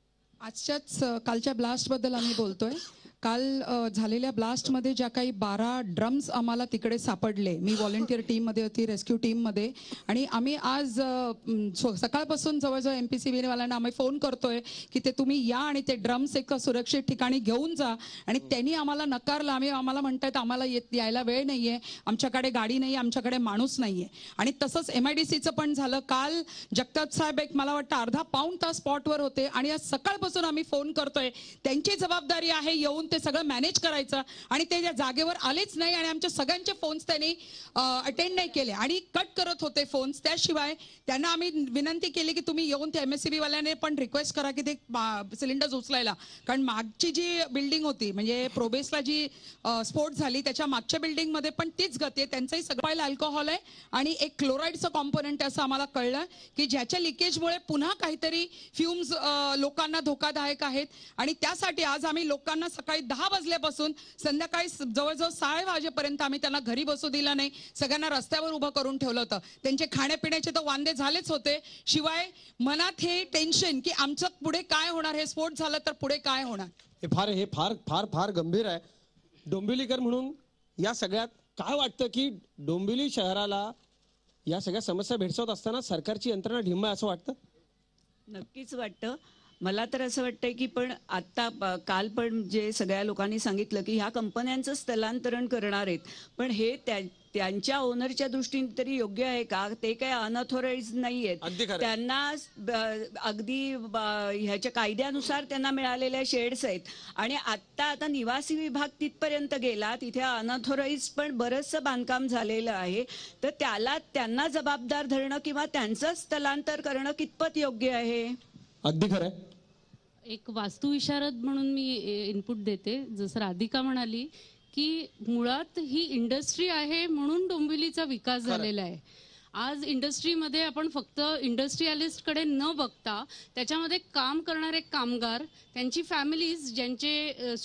कालच्या ब्लास्ट बद्दल आम्ही बोलतोय. काल झालेल्या ब्लास्टमध्ये ज्या काही 12 ड्रम्स आम्हाला तिकडे सापडले, मी व्हॉलंटियर टीममध्ये होती, रेस्क्यू टीममध्ये, आणि आम्ही आज सकाळपासून जवळजवळ MPCB वाल्यांना आम्ही फोन करतोय की ते तुम्ही या आणि ते ड्रम्स एका सुरक्षित ठिकाणी घेऊन जा. आणि त्यांनी आम्हाला नकारलं. आम्हाला म्हणतायत आम्हाला यायला वेळ नाहीये, आमच्याकडे गाडी नाही, आमच्याकडे माणूस नाहीये. आणि तसंच MIDCचं पण झालं. काल जगताप साहेब मला वाटतं अर्धा-पाऊण तास स्पॉटवर होते आणि आज सकाळपासून आम्ही फोन करतोय. त्यांची जबाबदारी आहे येऊन ते सगळं मॅनेज करायचं आणि ते त्या जागेवर आलेच नाही आणि आमच्या सगळ्यांचे फोन्स त्यांनी अटेंड नाही केले आणि कट करत होते फोन्स. त्याशिवाय त्यांना आम्ही विनंती केली की तुम्ही येऊन त्या MSCB वाल्याने पण रिक्वेस्ट करा की ते सिलेंडर्स उचलायला, कारण मागची जी बिल्डिंग होती म्हणजे प्रोबेसला जी स्फोट झाली त्याच्या मागच्या बिल्डिंग मध्ये पण तीच गती आहे. त्यांचंही सगळं अल्कोहोल आहे आणि एक क्लोराईडचं कॉम्पोनंट असं आम्हाला कळलं की ज्याच्या लिकेजमुळे पुन्हा काहीतरी फ्युम्स लोकांना धोकादायक आहेत. आणि त्यासाठी आज आम्ही लोकांना सकाळी 10 वाजल्यापासून संध्याकाळी जवळजवळ 6 वाजेपर्यंत आम्ही त्यांना घरी बसू दिला नाही, सगळ्यांना रस्त्यावर उभं करून ठेवलं होतं. त्यांचे खाण्यापिण्याचे तर वांदे झालेच होते, शिवाय मनात हे टेन्शन की आमचं पुढे काय होणार, हे स्फोट झालं तर पुढे काय होणार. हे फार फार फार गंभीर आहे. डोंबिवलीकर म्हणून या सगळ्यात काय वाटतं की डोंबिवली शहराला या सगळ्या समस्या भेडसावत असताना सरकारची यंत्रणा ढिम्म आहे असं वाटतं? नक्कीच वाटतं. मला तर असं वाटतंय की पण आता काल पण जे सगळ्या लोकांनी सांगितलं की ह्या कंपन्यांचं स्थलांतरण करणार आहेत, पण हे त्यांच्या ओनरच्या दृष्टीने तरी योग्य आहे का? ते काय अनऑथोराइज नाही आहेत, त्यांना अगदी ह्याच्या कायद्यानुसार त्यांना मिळालेल्या शेड्स आहेत आणि आता निवासी विभाग तिथपर्यंत गेला, तिथे अनऑथोराइज पण बरंचसं बांधकाम झालेलं आहे. तर त्यांना जबाबदार धरणं किंवा त्यांचं स्थलांतर करणं कितपत योग्य आहे? अगदी खरं. एक वास्तुविशारद म्हणून मी इनपुट देते. जसं राधिका म्हणाली की मुळात ही इंडस्ट्री आहे म्हणून डोंबिवलीचा विकास झालेला आहे. आज इंडस्ट्रीमध्ये आपण फक्त इंडस्ट्रियलिस्टकडे न बघता त्याच्यामध्ये काम करणारे कामगार, त्यांची फॅमिलीज, ज्यांचे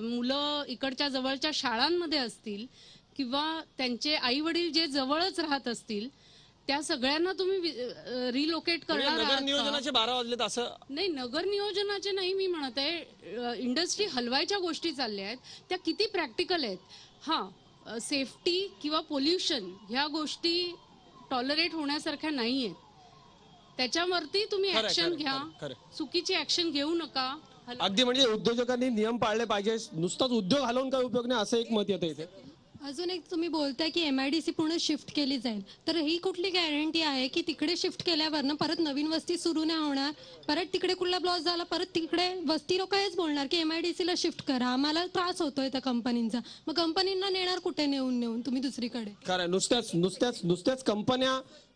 मुलं इकडच्या जवळच्या शाळांमध्ये असतील किंवा त्यांचे आई वडील जे जवळच राहत असतील, त्या सगळ्यांना तुम्ही रिलोकेट करणार आहात. नगर नियोजनाचे 12 वाजलेत असं नाही, नगर नियोजनाचे नाही मी म्हणत आहे. इंडस्ट्री हलवायच्या गोष्टी चालल्या आहेत, त्या किती प्रॅक्टिकल आहेत. हां, सेफ्टी किंवा पोल्युशन ह्या गोष्टी टॉलरेट होण्यासारख्या नाही आहेत. त्याच्यावरती तुम्ही ऍक्शन घ्या, चुकीची ऍक्शन घेऊ नका. अगदी म्हणजे उद्योजकांनी नियम पाळले पाहिजे, नुसताच उद्योग हलवून काय उपयोग नाही असं एक मत येतं इथे. अजून एक तुम्ही बोलताय की MIDC पूर्ण शिफ्ट केली जाईल, तर ही कुठली गॅरंटी आहे की तिकडे शिफ्ट केल्यावर परत नवीन वस्ती सुरू नाही होणार? परत तिकडे कुठला ब्लॉस झाला परत तिकडे वस्ती लोक हेच बोलणार की MIDC ला शिफ्ट करा, आम्हाला त्रास होतोय त्या कंपनींचा. मग कंपनींना नेणार कुठे नेऊन तुम्ही दुसरीकडे? खरं, नुसत्याच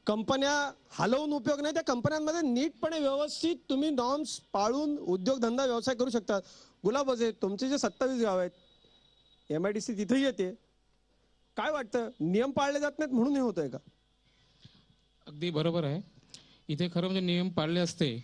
कंपन्या हलवून उपयोग नाही. त्या कंपन्यांमध्ये नीटपणे व्यवस्थित तुम्ही नॉर्म्स पाळून उद्योगधंदा व्यवसाय करू शकता. गुलाब वजे, तुमचे जे 27 गाव आहेत MIDC तिथेही येते, काय वाटतं नियम पाळले जात नाहीत म्हणून हे होतंय का? अगदी बरोबर आहे. इथे खरं म्हणजे नियम पाळले असते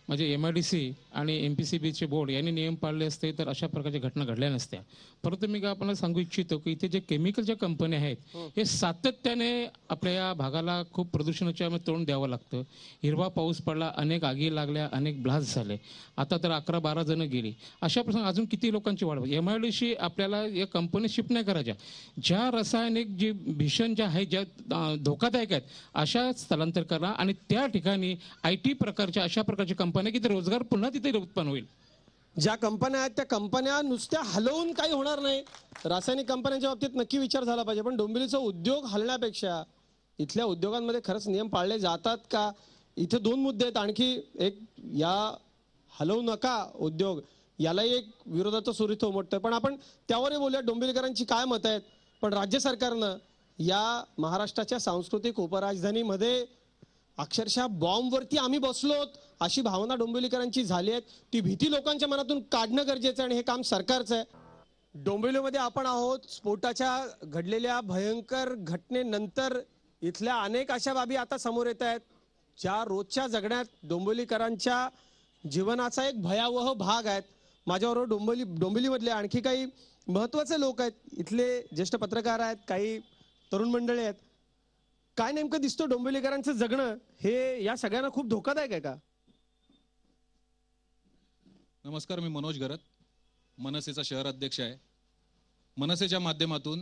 म्हणजे MIDC आणि MPCBचे बोर्ड यांनी नियम पाळले असते तर अशा प्रकारच्या घटना घडल्या नसत्या. परंतु मी आपल्याला सांगू इच्छितो की इथे जे केमिकलच्या कंपन्या आहेत हे सातत्याने आपल्या या भागाला खूप प्रदूषणाच्या तोंड द्यावं लागतं. हिरवा पाऊस पडला, अनेक आगी लागल्या, अनेक ब्लास्ट झाले, आता तर 11-12 जण गेली. अशा प्रसंग अजून किती लोकांची वाढ. MIDC आपल्याला या कंपनी शिफ्ट नाही करायच्या, ज्या रासायनिक जी भीषण ज्या आहेत, ज्या धोकादायक आहेत अशा स्थलांतर करा आणि त्या ठिकाणी IT प्रकारच्या अशा प्रकारच्या कंपन्या की ते रोजगार पुन्हा तिथे उत्पन्न होईल. ज्या कंपन्या आहेत त्या कंपन्या नुसत्या हलवून काही होणार नाही. रासायनिक कंपन्यांच्या बाबतीत नक्की विचार झाला पाहिजे, पण डोंबिवलीचा उद्योग हलण्यापेक्षा इथल्या उद्योगांमध्ये खरंच नियम पाळले जातात का? इथे 2 मुद्दे आहेत आणखी. एक, या हलवू नका उद्योग यालाही एक विरोधाचं सूर इथं उमटतंय, पण आपण त्यावरही बोलूया डोंबिवलीकरांची काय मत आहेत. पण राज्य सरकारनं या महाराष्ट्राच्या सांस्कृतिक उपराजधानीमध्ये अक्षरशः बॉम्बवरती आम्ही बसलोत अशी भावना डोंबिवलीकरांची झाली आहे. ती भीती लोकांच्या मनातून काढणं गरजेचं आहे आणि हे काम सरकारचं आहे. डोंबिवलीमध्ये आपण आहोत. स्फोटाच्या घडलेल्या भयंकर घटनेनंतर इथल्या अनेक अशा बाबी आता समोर येत आहेत ज्या रोजच्या जगण्यात डोंबिवलीकरांच्या जीवनाचा एक भयावह भाग आहेत. माझ्याबरोबर डोंबिवलीमधले आणखी काही महत्वाचे लोक आहेत. इथले ज्येष्ठ पत्रकार आहेत, काही तरुण मंडळी आहेत. काय नेमकं दिसतं डोंबिवलीकरांचं जगणं हे या सगळ्यांना खूप धोकादायक आहे का? नमस्कार, मी मनोज गरत, मनसेचा शहर अध्यक्ष आहे. मनसेच्या माध्यमातून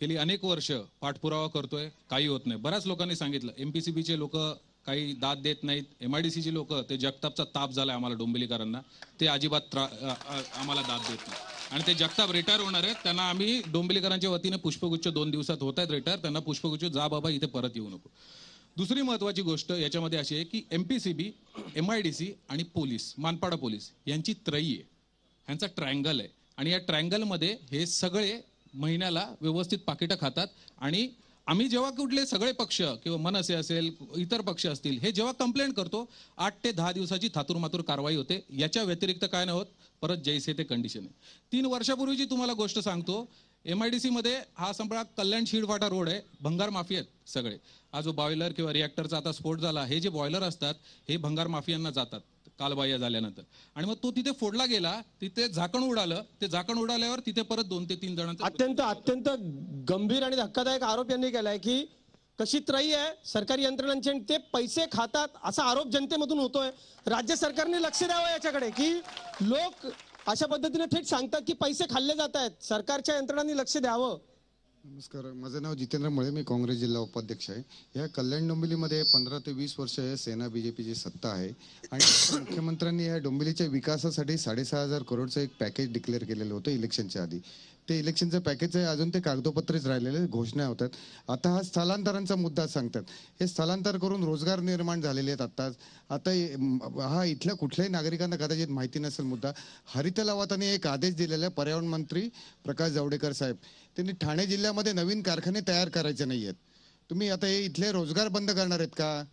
गेली अनेक वर्ष पाठपुरावा करतोय, काही होत नाही. बऱ्याच लोकांनी सांगितलं MPCBचे लोक काही दाद देत नाहीत, MIDCची लोक ते जगतापचा ताप झालाय आम्हाला डोंबिवलीकरांना, ते अजिबात आम्हाला दाद देत नाही. आणि ते जगताप रिटायर होणार आहेत, त्यांना आम्ही डोंबिवलीकरांच्या वतीने पुष्पगुच्छ 2 दिवसात होत आहेत रिटायर, त्यांना पुष्पगुच्छ जा बाबा इथे परत येऊ नको. दुसरी महत्वाची गोष्ट याच्यामध्ये अशी आहे की MPCB, MIDC आणि पोलीस, मानपाडा पोलीस यांची त्रयी आहे, ह्यांचा ट्रायंगल आहे आणि या ट्रायंगलमध्ये हे सगळे महिन्याला व्यवस्थित पाकिटं खातात. आणि आम्ही जेव्हा कुठले सगळे पक्ष किंवा मनसे असेल इतर पक्ष असतील हे जेव्हा कंप्लेंट करतो 8 ते 10 दिवसाची थातूरमातूर कारवाई होते. याच्या व्यतिरिक्त काय नाही होत, परत जैसे ते कंडिशन आहे. 3 वर्षापूर्वीची तुम्हाला गोष्ट सांगतो. MIDC मध्ये हा संपळा कल्याण शिडफाटा रोड आहे, भंगार माफी आहेत सगळे. हा जो बॉयलर किंवा रिॲक्टरचा आता स्फोट झाला, हे जे बॉयलर असतात हे भंगार माफियांना जातात कालबाह्य झाल्यानंतर. आणि मग तो तिथे फोडला गेला, तिथे झाकण उडालं. ते झाकण उडाल्यावर तिथे परत 2 ते 3 जणांचा अत्यंत गंभीर आणि धक्कादायक आरोप यांनी केलाय की कशी त्रयी आहे सरकारी यंत्रणांची आणि ते पैसे खातात असा आरोप जनतेमधून होतोय. राज्य सरकारने लक्ष द्यावं याच्याकडे की लोक अशा पद्धतीने थेट सांगतात की पैसे खाल्ले जात आहेत. सरकारच्या यंत्रणांनी लक्ष द्यावं. नमस्कार, माझं नाव जितेंद्र मुळे, मी काँग्रेस जिल्हा उपाध्यक्ष आहे. या कल्याण डोंबिवलीमध्ये 15 ते 20 वर्ष सेना BJPची सत्ता आहे आणि मुख्यमंत्र्यांनी या डोंबिवलीच्या विकासासाठी 6,500 करोडचं एक पॅकेज डिक्लेअर केलेलं होतं इलेक्शनच्या आधी. ते इलेक्शनचं पॅकेज आहे, अजून ते कागदोपत्रेच राहिलेले, घोषणा होतात. आता हा स्थलांतरांचा मुद्दा सांगतात. हे स्थलांतर करून रोजगार निर्माण झालेले आहेत. आता हा इथल्या कुठल्याही नागरिकांना कदाचित माहिती नसेल मुद्दा. हरित लवादाने एक आदेश दिलेला आहे पर्यावरण मंत्री प्रकाश जावडेकर साहेब. त्यांनी ठाणे जिल्ह्यामध्ये नवीन कारखाने तयार करायचे नाही आहेत. तुम्ही आता हे इथले रोजगार बंद करणार आहेत का?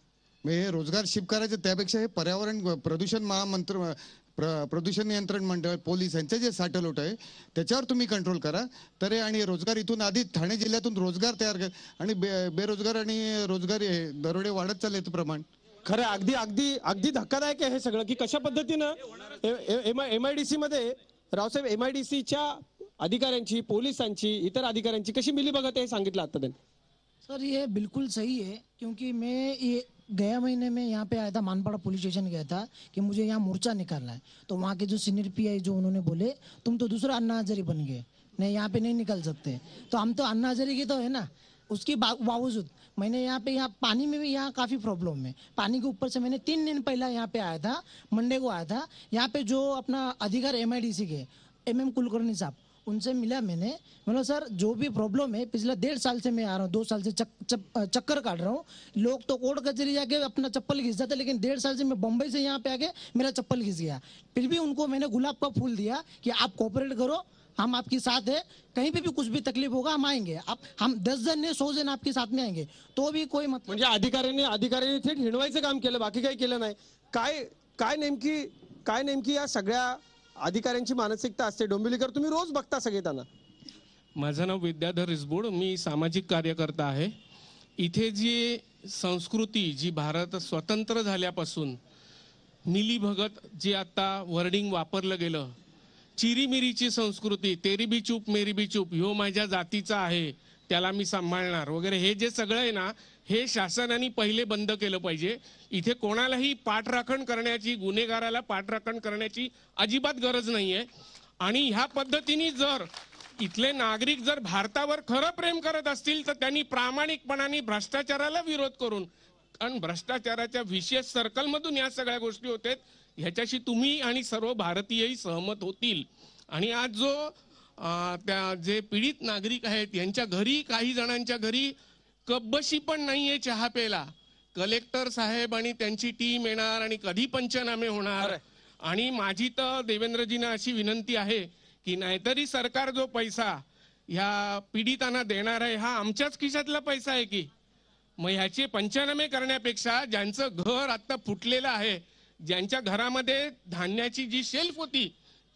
मग हे रोजगार शिफ्ट करायचे, त्यापेक्षा हे पर्यावरण प्रदूषण नियंत्रण मंडळ पोलिसांचे जे सॅटेलाइट आहे त्याच्यावर तुम्ही कंट्रोल करा. तर आणि रोजगार इथून आधी ठाणे जिल्ह्यातून रोजगार तयार कर आणि बेरोजगार आणि रोजगार दरोडे वाढत चालले प्रमाण. खरं अगदी धक्कादायक आहे हे सगळं की कशा पद्धतीनं MIDC मध्ये रावसाहेब MIDCच्या अधिकाऱ्यांची, पोलिसांची, इतर अधिकाऱ्यांची कशी मिलीभगत आहे सांगितलं आता त्यांनी. सर ये बिल्कुल सही है क्योंकि मैं ये गया महीने में यहाँ पे आया था, मानपाड़ा पुलिस स्टेशन गया था कि मुझे यहाँ मोर्चा निकालना है. तो वहाँ के जो सीनियर PI जो उन्होंने बोले तुम तो दूसरा अन्ना हजारी बन गए, नहीं यहाँ पे नहीं निकल सकते. तो हम तो अन्ना हजारी के तो है ना, उसके बावजूद मैंने यहाँ पानी में भी यहाँ काफ़ी प्रॉब्लम है. पानी के ऊपर से मैंने 3 दिन पहला यहाँ पे आया था, मंडे को आया था. यहाँ पे जो अपना अधिकारी MIDC के MM कुलकर्णी साहब, उनसे मिला मैंने. मतलब सर जो भी प्रॉब्लम है पिछले 1.5 साल से मैं आ रहा हूँ, 2 साल से चक्कर काट रहा हूँ. लोग तो कोर्ट कचहरी जाके अपना चप्पल घिस जाते, लेकिन 1.5 साल से मैं बम्बई से यहाँ पे आके मेरा चप्पल घिस गया. फिर भी उनको मैंने गुलाब का फूल दिया कि आप कोऑपरेट करो, हम आपके साथ है, कहीं पे भी कुछ भी तकलीफ होगा हम आएंगे. हम 10 जन ने 100 जन आपके साथ में आएंगे. तो भी कोई म्हणजे अधिकाऱ्यांनी थेट हिणवायचं काम केलं, बाकी काही केलं नाही. काय नेमकी या सगळ्या अधिकाऱ्यांची मानसिकता असते? डोंबिवलीकर तुम्ही रोज बघता सगळे त्यांना. माझं नाव विद्याधर रिसबूड, मी सामाजिक कार्यकर्ता आहे. इथे जी संस्कृती जी भारत स्वतंत्र झाल्यापासून मिलीभगत जे आता वर्डिंग वापरलं गेलं, चिरीमिरीची संस्कृती, तेरी बी चूप मेरी बी चूप, ह्यो माझ्या जातीचा आहे त्याला मी सांभाळणार वगैरे, हे जे सगळं आहे ना, हे शासनाने पहिले बंद केलं पाहिजे. इथे कोणालाही पाठराखण करण्याची, गुन्हेगाराला पाठराखण करण्याची अजिबात गरज नाहीये. आणि ह्या पद्धतीने जर इथले नागरिक जर भारतावर खरं प्रेम करत असतील तर त्यांनी प्रामाणिकपणाने भ्रष्टाचाराला विरोध करून, कारण भ्रष्टाचाराच्या विशेष सर्कलमधून या सगळ्या गोष्टी होतात, ह्याच्याशी तुम्ही आणि सर्व भारतीयही सहमत होतील. आणि आज जो त्या जे पीडित नागरिक आहेत यांच्या घरी, काही जणांच्या घरी कब्बशी पण नाहीये चहा प्यायला. कलेक्टर साहेब आणि त्यांची टीम येणार आणि कधी पंचनामे होणार. आणि माझी तर देवेंद्रजींना अशी विनंती आहे की नाहीतरी सरकार जो पैसा ह्या पीडितांना देणार आहे हा आमच्याच खिशातला पैसा आहे की, मग ह्याचे पंचनामे करण्यापेक्षा ज्यांचं घर आता फुटलेलं आहे, ज्यांच्या घरामध्ये धान्याची जी शेल्फ होती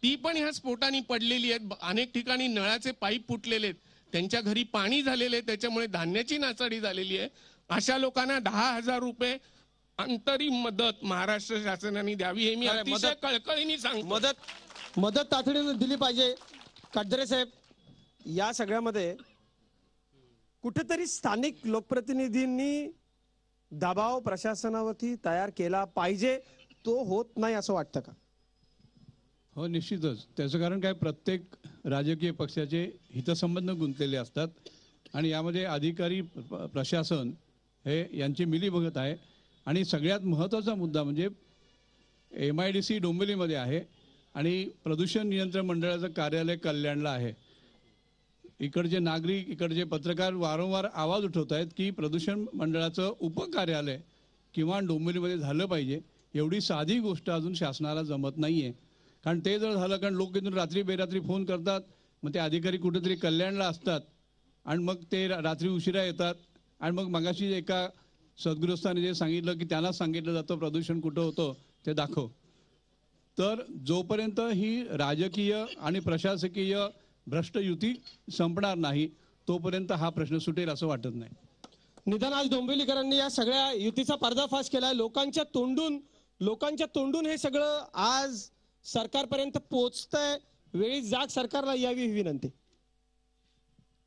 ती पण ह्या स्फोटाने पडलेली आहेत, अनेक ठिकाणी नळाचे पाईप फुटलेले आहेत, त्यांच्या घरी पाणी झालेले, त्याच्यामुळे धान्याची नासाडी झालेली आहे, अशा लोकांना 10,000 रुपये अंतरिम मदत महाराष्ट्र शासनाने द्यावी हे मी अतिशय कळकळीने सांगतो. मदत तातडीने दिली पाहिजे. काटदरे साहेब, या सगळ्यामध्ये कुठेतरी स्थानिक लोकप्रतिनिधींनी दबाव प्रशासनावरती तयार केला पाहिजे, तो होत नाही असं वाटतं का? हो, निश्चितच. त्याचं कारण काय, प्रत्येक राजकीय पक्षाचे हितसंबंध गुंतलेले असतात आणि यामध्ये अधिकारी, प्रशासन हे यांची मिलीभगत आहे. आणि सगळ्यात महत्त्वाचा मुद्दा म्हणजे MIDC डोंबिवलीमध्ये आहे आणि प्रदूषण नियंत्रण मंडळाचं कार्यालय कल्याणला आहे. इकडचे नागरिक, इकडचे पत्रकार वारंवार आवाज उठवत आहेत की प्रदूषण मंडळाचं उपकार्यालय किंवा डोंबिवलीमध्ये झालं पाहिजे. एवढी साधी गोष्ट अजून शासनाला जमत नाहीये. कारण ते जर झालं, कारण लोक इथून रात्री बेरात्री फोन करतात, मग ते अधिकारी कुठेतरी कल्याणला असतात आणि मग ते रात्री उशिरा येतात. आणि मग मगाशी एका सद्गृहस्थाने जे सांगितलं की त्यांना सांगितलं जातं प्रदूषण कुठं होतं ते दाखव. तर जोपर्यंत ही राजकीय आणि प्रशासकीय भ्रष्ट युती संपणार नाही तोपर्यंत हा प्रश्न सुटेल असं वाटत नाही. निदान आज डोंबिवलीकरांनी या सगळ्या युतीचा पर्दाफाश केलाय. लोकांच्या तोंडून हे सगळं आज सरकारपर्यंत पोहोचतंय. वेळी जाग सरकारला यावी ही विनंती.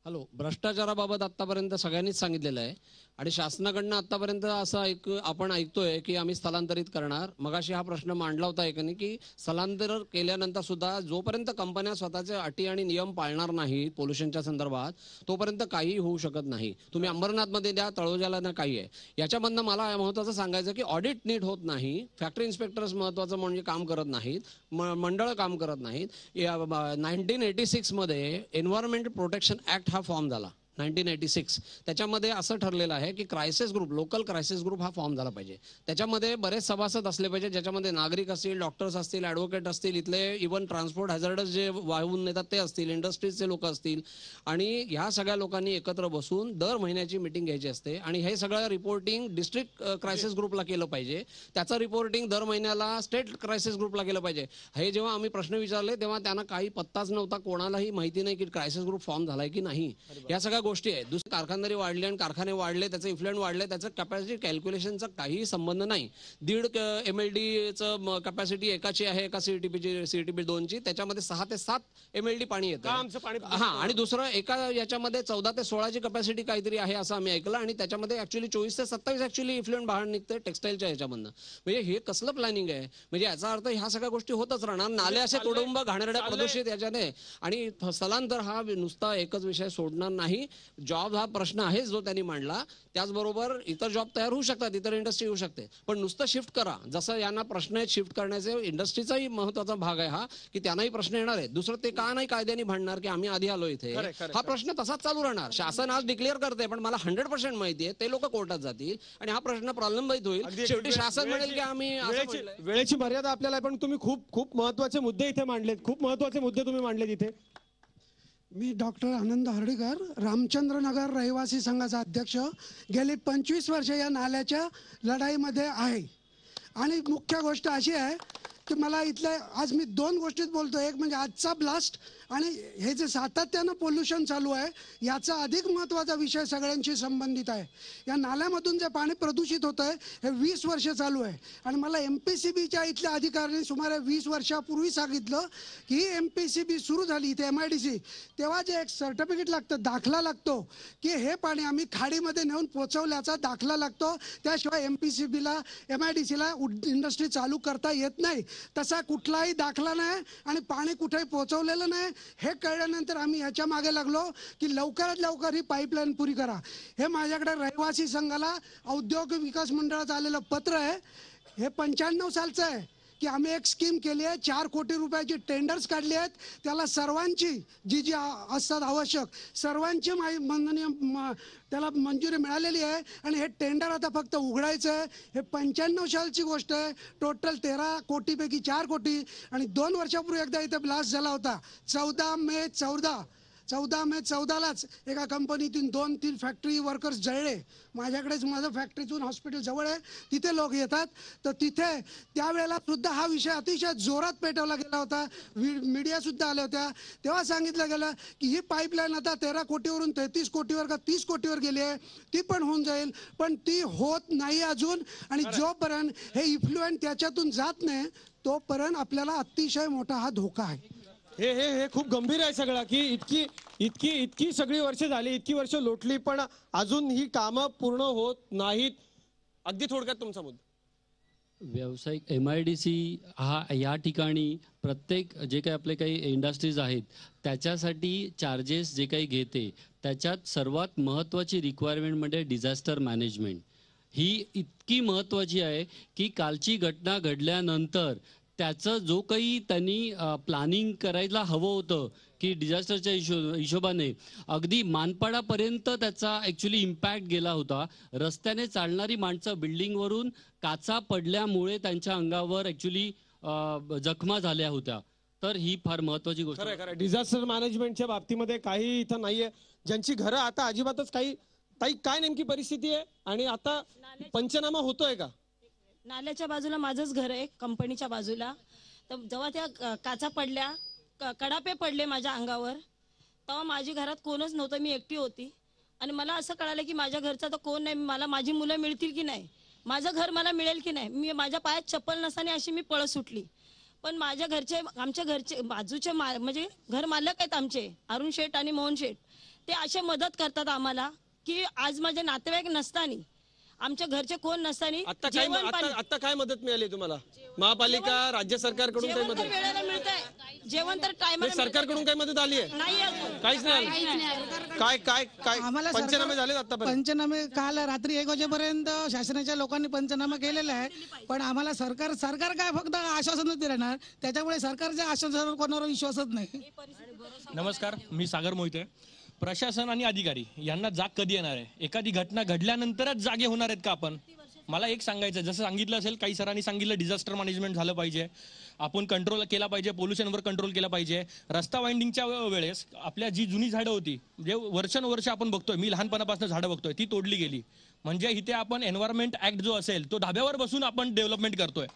हॅलो, भ्रष्टाचाराबाबत आतापर्यंत सगळ्यांनीच सांगितलेलं आहे आणि शासनाकडनं आतापर्यंत असं आपण ऐकतोय की आम्ही स्थलांतरित करणार. मगाशी हा प्रश्न मांडला होता एकाने की स्थलांतर केल्यानंतर सुद्धा जोपर्यंत कंपन्या स्वतःचे अटी आणि नियम पाळणार नाहीत पोल्युशनच्या संदर्भात तोपर्यंत काही होऊ शकत नाही. तुम्ही अंबरनाथमध्ये द्या, तळोजाला ना काही आहे. याच्यामधनं मला महत्त्वाचं सांगायचं की ऑडिट नीट होत नाही. फॅक्टरी इन्स्पेक्टर्स महत्त्वाचं म्हणजे काम करत नाहीत, मंडळ काम करत नाहीत. 1986 मध्ये एन्व्हायरमेंट प्रोटेक्शन ऍक्ट हा फॉर्म झाला 1986. त्याच्यामध्ये असं ठरलेलं आहे की crisis group, local crisis group हा फॉर्म झाला पाहिजे. त्याच्यामध्ये बरेच सभासद असले पाहिजे, ज्याच्यामध्ये नागरिक असतील, डॉक्टर्स असतील, ॲडव्होकेट असतील, इथले इव्हन ट्रान्सपोर्ट हॅझर्डस जे वाहून नेतात ते असतील, इंडस्ट्रीजचे लोक असतील. आणि ह्या सगळ्या लोकांनी एकत्र बसून दर महिन्याची मिटिंग घ्यायची असते आणि हे सगळं रिपोर्टिंग डिस्ट्रिक्ट क्रायसिस ग्रुपला केलं पाहिजे. त्याचं रिपोर्टिंग दर महिन्याला स्टेट क्रायसिस ग्रुपला केलं पाहिजे. हे जेव्हा आम्ही प्रश्न विचारले तेव्हा त्यांना काही पत्ताच नव्हता, कोणालाही माहिती नाही की क्रायसिस ग्रुप फॉर्म झालाय की नाही. या सगळ्या गोष्टी आहेत. दुसरे कारखानदारी वाढले आणि कारखाने वाढले, त्याचं इफ्लुएंट वाढले, त्याचं कॅपॅसिटी कॅल्क्युलेशनचा काही संबंध नाही. 1.5 MLDचं कॅपॅसिटी एकाची आहे, एका CTP 2ची, त्याच्यामध्ये 6 ते 7 MLD पाणी येतं. हा, आणि दुसरं एका याच्यामध्ये 14 ते 16ची कॅपॅसिटी काहीतरी आहे असं आम्ही ऐकलं आणि त्याच्यामध्ये ऍक्च्युली 24 ते 27 ऍक्च्युली इफ्लुएंट बाहेर निघते टेक्सटाईलच्या याच्यामधनं. म्हणजे हे कसलं प्लॅनिंग आहे? म्हणजे याचा अर्थ ह्या सगळ्या गोष्टी होतच राहणार. नाले असे तुडुंब घाणेरड्या प्रदूषित याच्याने. आणि स्थलांतर हा नुसता एकच विषय सोडणार नाही. जॉब हा प्रश्न आहे जो त्यांनी मांडला. त्याचबरोबर इतर जॉब तयार होऊ शकतात, इतर इंडस्ट्री होऊ शकते, पण नुसतं शिफ्ट करा जसं यांना प्रश्न आहेत शिफ्ट करण्याचे. इंडस्ट्रीचाही महत्वाचा भाग आहे हा की त्यांनाही प्रश्न येणार आहेत. दुसरं ते का नाही कायद्याने भांडणार की आम्ही आधी आलो इथे. हा प्रश्न तसाच चालू राहणार. शासन आज डिक्लेअर करते पण मला 100% माहिती आहे ते लोक कोर्टात जातील आणि हा प्रश्न प्रलंबित होईल. शेवटी शासन म्हणेल की आम्ही. वेळेची मर्यादा आपल्याला, पण तुम्ही खूप महत्वाचे मुद्दे इथे मांडलेत. खूप महत्वाचे मुद्दे तुम्ही मांडलेत इथे. मी डॉक्टर आनंद हर्डीकर, रामचंद्रनगर रहिवासी संघाचा अध्यक्ष. गेली 25 वर्ष या नाल्याच्या लढाईमध्ये आहे आणि मुख्य गोष्ट अशी आहे की मला इथल्या आज मी 2 गोष्टीत बोलतो. एक म्हणजे आजचा ब्लास्ट आणि हे जे सातत्यानं पोल्युशन चालू आहे याचा अधिक महत्त्वाचा विषय सगळ्यांशी संबंधित आहे. या नाल्यामधून जे पाणी प्रदूषित होतं आहे हे 20 वर्ष चालू आहे आणि मला MPCBच्या इथल्या अधिकाऱ्यांनी सुमारे 20 वर्षापूर्वी सांगितलं की ही MPCB सुरू झाली इथे MIDC तेव्हा जे एक सर्टिफिकेट लागतं, दाखला लागतो की हे पाणी आम्ही खाडीमध्ये नेऊन पोचवल्याचा दाखला लागतो. त्याशिवाय MPCBला MIDCला इंडस्ट्री चालू करता येत नाही. तसा कुठलाही दाखला नाही आणि पाणी कुठेही पोचवलेलं नाही. हे कळल्यानंतर आम्ही याच्या मागे लागलो की लवकरात लवकर ही पाईपलाईन पुरी करा. हे माझ्याकडे रहिवासी संघाला औद्योगिक विकास मंडळाचं आलेलं पत्र आहे. हे 95 सालचं आहे की आम्ही एक स्कीम केली आहे. 4 कोटी रुपयाची टेंडर्स काढली आहेत. त्याला सर्वांची जी असतात आवश्यक सर्वांची त्याला मंजुरी मिळालेली आहे आणि हे टेंडर आता फक्त उघडायचं आहे. हे 95 सालची गोष्ट आहे. टोटल 13 कोटीपैकी 4 कोटी आणि 2 वर्षापूर्वी एकदा इथे ब्लास्ट झाला होता. 14 मे 14लाच एका कंपनीतून 2-3 फॅक्टरी वर्कर्स जळले. माझ्याकडेच माझं फॅक्टरीतून हॉस्पिटल जवळ आहे, तिथे लोक येतात. तर तिथे त्यावेळेला सुद्धा हा विषय अतिशय जोरात पेटवला गेला होता. मीडिया सुद्धा आल्या होत्या. तेव्हा सांगितलं गेलं की ही पाईपलाईन आता 13 कोटीवरून 33 कोटीवर का 30 कोटीवर गेली आहे, ती पण होऊन जाईल. पण ती होत नाही अजून. आणि जोपर्यंत हे इफ्लुएंट त्याच्यातून जात नाही तोपर्यंत आपल्याला अतिशय मोठा हा धोका आहे. हे खूप गंभीर आहे सगळं की इतकी सगळी वर्ष झाली, इतकी वर्ष लोटली पण अजून ही कामं पूर्ण होत नाहीत. अगदी थोडक्यात तुमचा मुद्दा. व्यावसायिक MIDC हा या ठिकाणी प्रत्येक जे काही आपले काही इंडस्ट्रीज आहेत त्याच्यासाठी चार्जेस जे काही घेते त्याच्यात सर्वात महत्त्वाची रिक्वायरमेंट म्हणजे डिझास्टर मॅनेजमेंट. ही इतकी महत्त्वाची आहे की कालची घटना घडल्यानंतर त्याचं जो काही त्यांनी प्लॅनिंग करायला हवं होतं की डिझास्टरच्या हिशोबाने अगदी मानपाडापर्यंत त्याचा ॲक्च्युली इम्पॅक्ट गेला होता. रस्त्याने चालणारी माणसं बिल्डिंगवरून काचा पडल्यामुळे त्यांच्या अंगावर ॲक्च्युली जखमा झाल्या होत्या. तर ही फार महत्वाची गोष्ट खरं खरं डिझास्टर मॅनेजमेंटच्या बाबतीमध्ये काही इथं नाहीये, ज्यांची घरं आता अजिबातच काही. ताई, काय नेमकी परिस्थिती आहे आणि आता पंचनामा होतोय का? नाल्याच्या बाजूला माझंच घर आहे, कंपनीच्या बाजूला. तर जेव्हा त्या काचा पडल्या, कडापे पडले माझ्या अंगावर, तेव्हा माझी घरात कोणच नव्हतं, मी एकटी होती. आणि मला असं कळालं की माझ्या घरचा तर कोण नाही, मला माझी मुलं मिळतील की नाही, माझं घर मला मिळेल की नाही. मी माझ्या पायात चप्पल नसताना अशी मी पळत सुटली. पण माझ्या घरचे, आमच्या घरचे बाजूचे म्हणजे घर मालक आहेत आमचे, अरुण शेठ आणि मोहन शेठ, ते असे मदत करतात आम्हाला की आज माझे नातेवाईक नसताना, आमच्या घरचे कोण नसताना आता काय मदत मिळाली तुम्हाला? महापालिका, राज्य सरकारकडून काही मदत? वेळेला मिळतंय जेवण, तर टायमाला सरकारकडून काही मदत आली आहे? नाही अजून, काहीच नाही. काय काय काय पंचनामे झाले आतापर्यंत? पंचनामे काल रात्री 1 वाजेपर्यंत शासनाच्या लोकांनी पंचनामा केलेला आहे, पण आम्हाला सरकार काय फक्त आश्वासनच देणार, त्याच्यामुळे सरकारच्या आश्वासनावर कोणावर विश्वासच नाही. नमस्कार, मी सागर मोहिते. प्रशासन आणि अधिकारी यांना जाग कधी येणार आहे? एखादी घटना घडल्यानंतरच जागे होणार आहेत का आपण? मला एक सांगायचं, जसं सांगितलं असेल, काही सरांनी सांगितलं डिझास्टर मॅनेजमेंट झालं पाहिजे, आपण कंट्रोल केला पाहिजे, पोल्युशनवर कंट्रोल केला पाहिजे. रस्ता वाइंडिंगच्या वेळेस आपल्या जी जुनी झाडं होती, जे वर्षानुवर्ष आपण बघतोय, मी लहानपणापासून झाडं बघतोय, ती तोडली गेली. म्हणजे इथे आपण एन्व्हायरमेंट ऍक्ट जो असेल तो धाब्यावर बसून आपण डेव्हलपमेंट करतोय.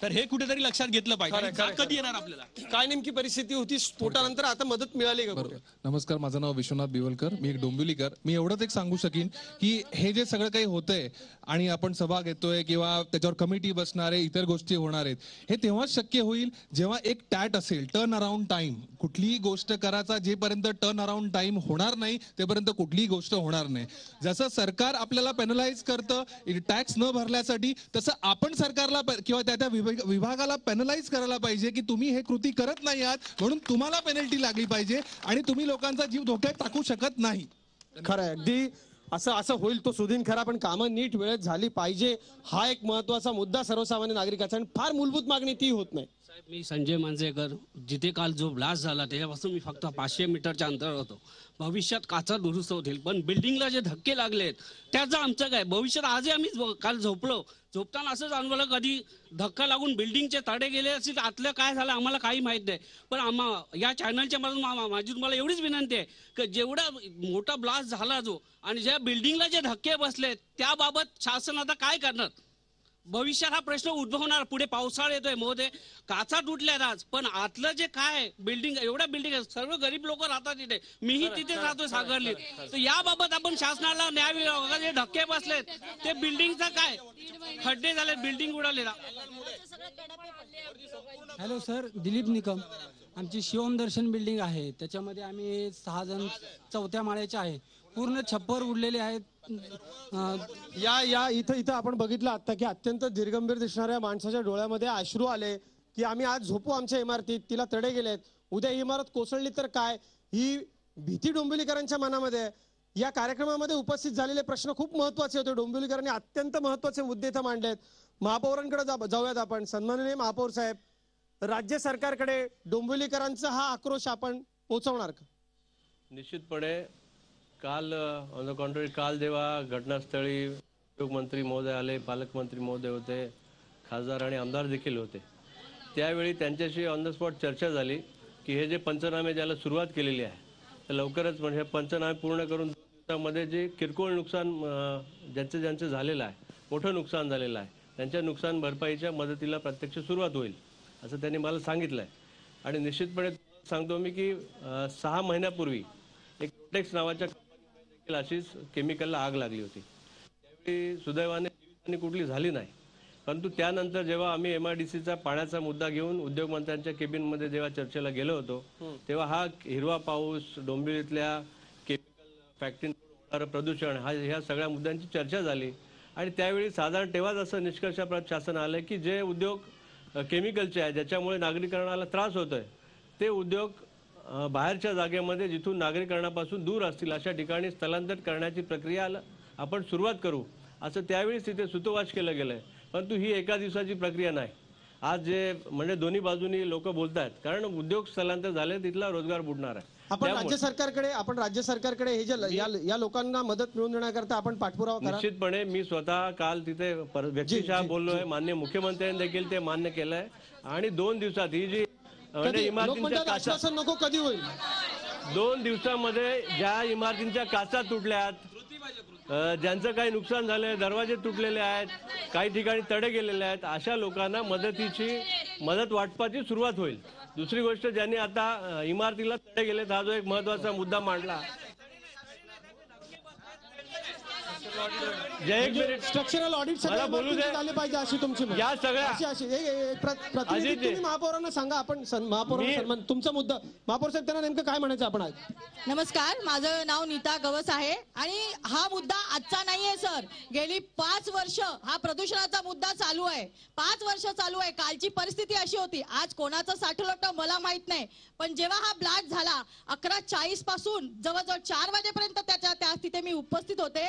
तर हे कुठेतरी लक्षात घेतलं पाहिजे. जाग कधी येणार आपल्याला? काय नेमकी परिस्थिती होती स्फोटानंतर? आता मदत मिळाली का? नमस्कार, माझं नाव विश्वनाथ बिवलकर, मी एक डोंबिवलीकर. मी एवढंच एक सांगू शकीन की हे जे सगळं काही होतंय आणि आपण सभा घेतोय किंवा त्याच्यावर कमिटी बसणार आहे, इतर गोष्टी होणार आहेत, हे तेव्हाच शक्य होईल जेव्हा एक टॅट असेल, टर्न अराउंड टाइम. कुठलीही गोष्ट करायचा जेपर्यंत टर्न अराउंड टाइम होणार नाही तेपर्यंत कुठलीही गोष्ट होणार नाही. जसं सरकार आपल्याला पेनलाइज करतं टॅक्स न भरल्यासाठी, तसं आपण सरकारला किंवा त्या विभागाला पेनलाइज करायला पाहिजे की तुम्ही हे कृती करत नाही आहात, म्हणून तुम्हाला पेनल्टी लागली पाहिजे आणि तुम्ही लोकांचा जीव धोक्यात टाकू शकत नाही. खरं अगदी असं होईल तो सुदीन खरा, पण कामं नीट वेळेत झाली पाहिजे, हा एक महत्वाचा मुद्दा सर्वसामान्य नागरिकाचा, आणि फार मूलभूत मागणी ती होत नाही. मी संजय मांजरेकर. जिथे काल जो ब्लास्ट झाला त्याच्यापासून मी फक्त 500 मीटरच्या अंतरावर होतो. भविष्यात काचा दुरुस्त होतील, पण बिल्डिंगला जे धक्के लागलेत त्याचं आमचं काय? भविष्यात आजही आम्ही काल झोपताना असं जाणवलं, कधी धक्का लागून बिल्डिंगचे तडे गेले असतील, आतलं काय झालं आम्हाला काही माहित नाही. पण या चॅनलच्या मधून माझी तुम्हाला एवढीच विनंती आहे की जेवढा मोठा ब्लास्ट झाला जो आणि ज्या बिल्डिंगला जे धक्के बसले त्याबाबत शासन आता काय करणार? भविष्यात हा प्रश्न उद्भवणार. पुढे पावसाळा येतोय महोदय, काचा तुटल्यात आज, पण आतलं जे काय बिल्डिंग, एवढ्या बिल्डिंग सर्व गरीब लोक राहतात तिथे, मीही तिथे राहतोय सागरली. तर याबाबत आपण शासनाला न्याय, जे धक्के बसलेत ते बिल्डिंगचा काय, खड्डे झाले, बिल्डिंग उडालेला. Hello sir, Dilip Nikam. आमची शिवम दर्शन बिल्डिंग आहे, त्याच्यामध्ये आम्ही 6 जण 4थ्या माळ्याचे आहे, पूर्ण छप्पर उडलेले आहेत. इथं आपण बघितलं आता की अत्यंत दिर्गंभीर दिसणाऱ्या माणसाच्या डोळ्यामध्ये अश्रू आले की आम्ही आज झोपू आमच्या इमारतीत, तिला तडे गेलेत, उद्या ही इमारत कोसळली तर काय, ही भीती डोंबिवलीकरांच्या मनामध्ये. या कार्यक्रमामध्ये उपस्थित झालेले प्रश्न खूप महत्वाचे होते. डोंबिवलीकरांनी अत्यंत महत्वाचे मुद्दे इथं मांडलेत. महापौरांकडे जाऊयात आपण. सन्माननीय महापौर साहेब, राज्य सरकारकडे डोंबिवलीकरांचा हा आक्रोश आपण पोहोचवणार का? निश्चितपणे. काल ऑन द कॉन्ट्ररी, काल जेव्हा घटनास्थळी उद्योगमंत्री महोदय आले, पालकमंत्री महोदय होते, खासदार आणि आमदार देखील होते, त्यावेळी त्यांच्याशी ऑन द स्पॉट चर्चा झाली की हे जे पंचनामे ज्याला सुरुवात केलेली आहे तर लवकरच म्हणजे पंचनामे पूर्ण करून 2 दिवसामध्ये जे किरकोळ नुकसान ज्यांचं झालेलं आहे, मोठं नुकसान झालेलं आहे, त्यांच्या नुकसान भरपाईच्या मदतीला प्रत्यक्ष सुरुवात होईल असं त्यांनी मला सांगितलं आहे. आणि निश्चितपणे सांगतो मी की 6 महिन्यापूर्वी एक प्रोटेक्स नावाच्या कंपनीला अशीच केमिकलला आग लागली होती. त्यावेळी सुदैवाने जीवितहानी कुठली झाली नाही, परंतु त्यानंतर जेव्हा आम्ही MIDCचा पाण्याचा मुद्दा घेऊन उद्योगमंत्र्यांच्या केबिनमध्ये जेव्हा चर्चेला गेलो होतो तेव्हा हा हिरवा पाऊस, डोंबिवलीतल्या केमिकल फॅक्टरी होणारं प्रदूषण, ह्या सगळ्या मुद्द्यांची चर्चा झाली. आणि त्यावेळी साधारण तेव्हाच असं निष्कर्षाप्रत शासन आलं की जे उद्योग केमिकलचे आहे, ज्याच्यामुळे नागरिकांना त्रास होतोय, ते उद्योग बाहेरच्या जागेमध्ये जिथून नागरिकांपासून दूर असतील अशा ठिकाणी स्थलांतरित करण्याची प्रक्रिया आपण सुरुवात करू असं त्यावेळीच तिथे सुतोवाच केलं गेलंय. परंतु ही एका दिवसाची प्रक्रिया नाही. आज जे म्हणजे दोन्ही बाजूनी लोक बोलतात, कारण उद्योग स्थलांतर झाले, तिथला रोजगार बुडणार आहे. आपण राज्य सरकारकडे हे जे या लोकांना मदत मिळवून देण्याकरता आपण पाठपुरावा करा. निश्चितपणे मी स्वतः काल तिथे व्यक्तिशः बोललोय. माननीय मुख्यमंत्र्यांनी देखील ते मान्य केलंय आणि 2 दिवसात ही जी इमारतींच्या काचा नको कधी होईल 2 दिवसामध्ये ज्या इमारतींच्या काचा तुटल्यात, ज्यांचं काही नुकसान झालंय, दरवाजे तुटलेले आहेत, काही ठिकाणी तडे गेलेले आहेत, अशा लोकांना मदत वाटपाची सुरुवात होईल. दुसरी गोष्ट, ज्यांनी आता इमारतीला तडे गेलेत, हा जो एक महत्वाचा मुद्दा मांडला. स्ट्रक्चरल ऑडिट मला बोलू दे. झाले पाहिजे अशी तुमची या सगळ्या तुम्ही महापौरांना सांगा. आपण महापौरांना सन्मान तुमचा मुद्दा. महापौर साहेब त्यांना नेमकं काय म्हणायचं आपण? नमस्कार, माझं नाव नीता गवस आहे आणि हा मुद्दा आजचा नाहीये सर. गेली 5 वर्ष हा प्रदूषणाचा मुद्दा चालू आहे. 5 वर्ष चालू आहे. कालची परिस्थिती अशी होती, आज कोणाचं साठवलं मला माहित नाही, पण जेव्हा हा ब्लास्ट झाला 11:40 पासून जवळजवळ 4 वाजेपर्यंत त्या तिथे मी उपस्थित होते.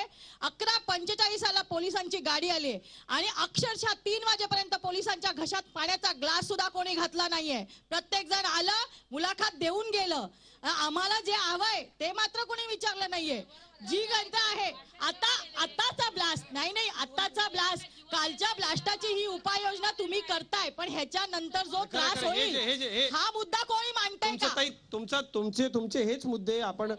11:45 पोलिसांची गाडी आली आणि अक्षरशः 3 वाजेपर्यंत पोलिसांच्या घशात पाण्याचा ग्लास सुद्धा कोणी घातला नाहीये. प्रत्येक जण आलं, मुलाखत देऊन गेलं. आम्हाला जे हवंय ते मात्र कोणी विचारलं नाहीये. जी घटना आहे आताचा ब्लास्ट नाही आताचा ब्लास्ट, कालच्या ब्लास्टाची ही उपाययोजना तुम्ही करताय, पण ह्याच्या नंतर जो त्रास होईल हा मुद्दा कोणी मांडताय का? तुमचे हेच मुद्दे आपण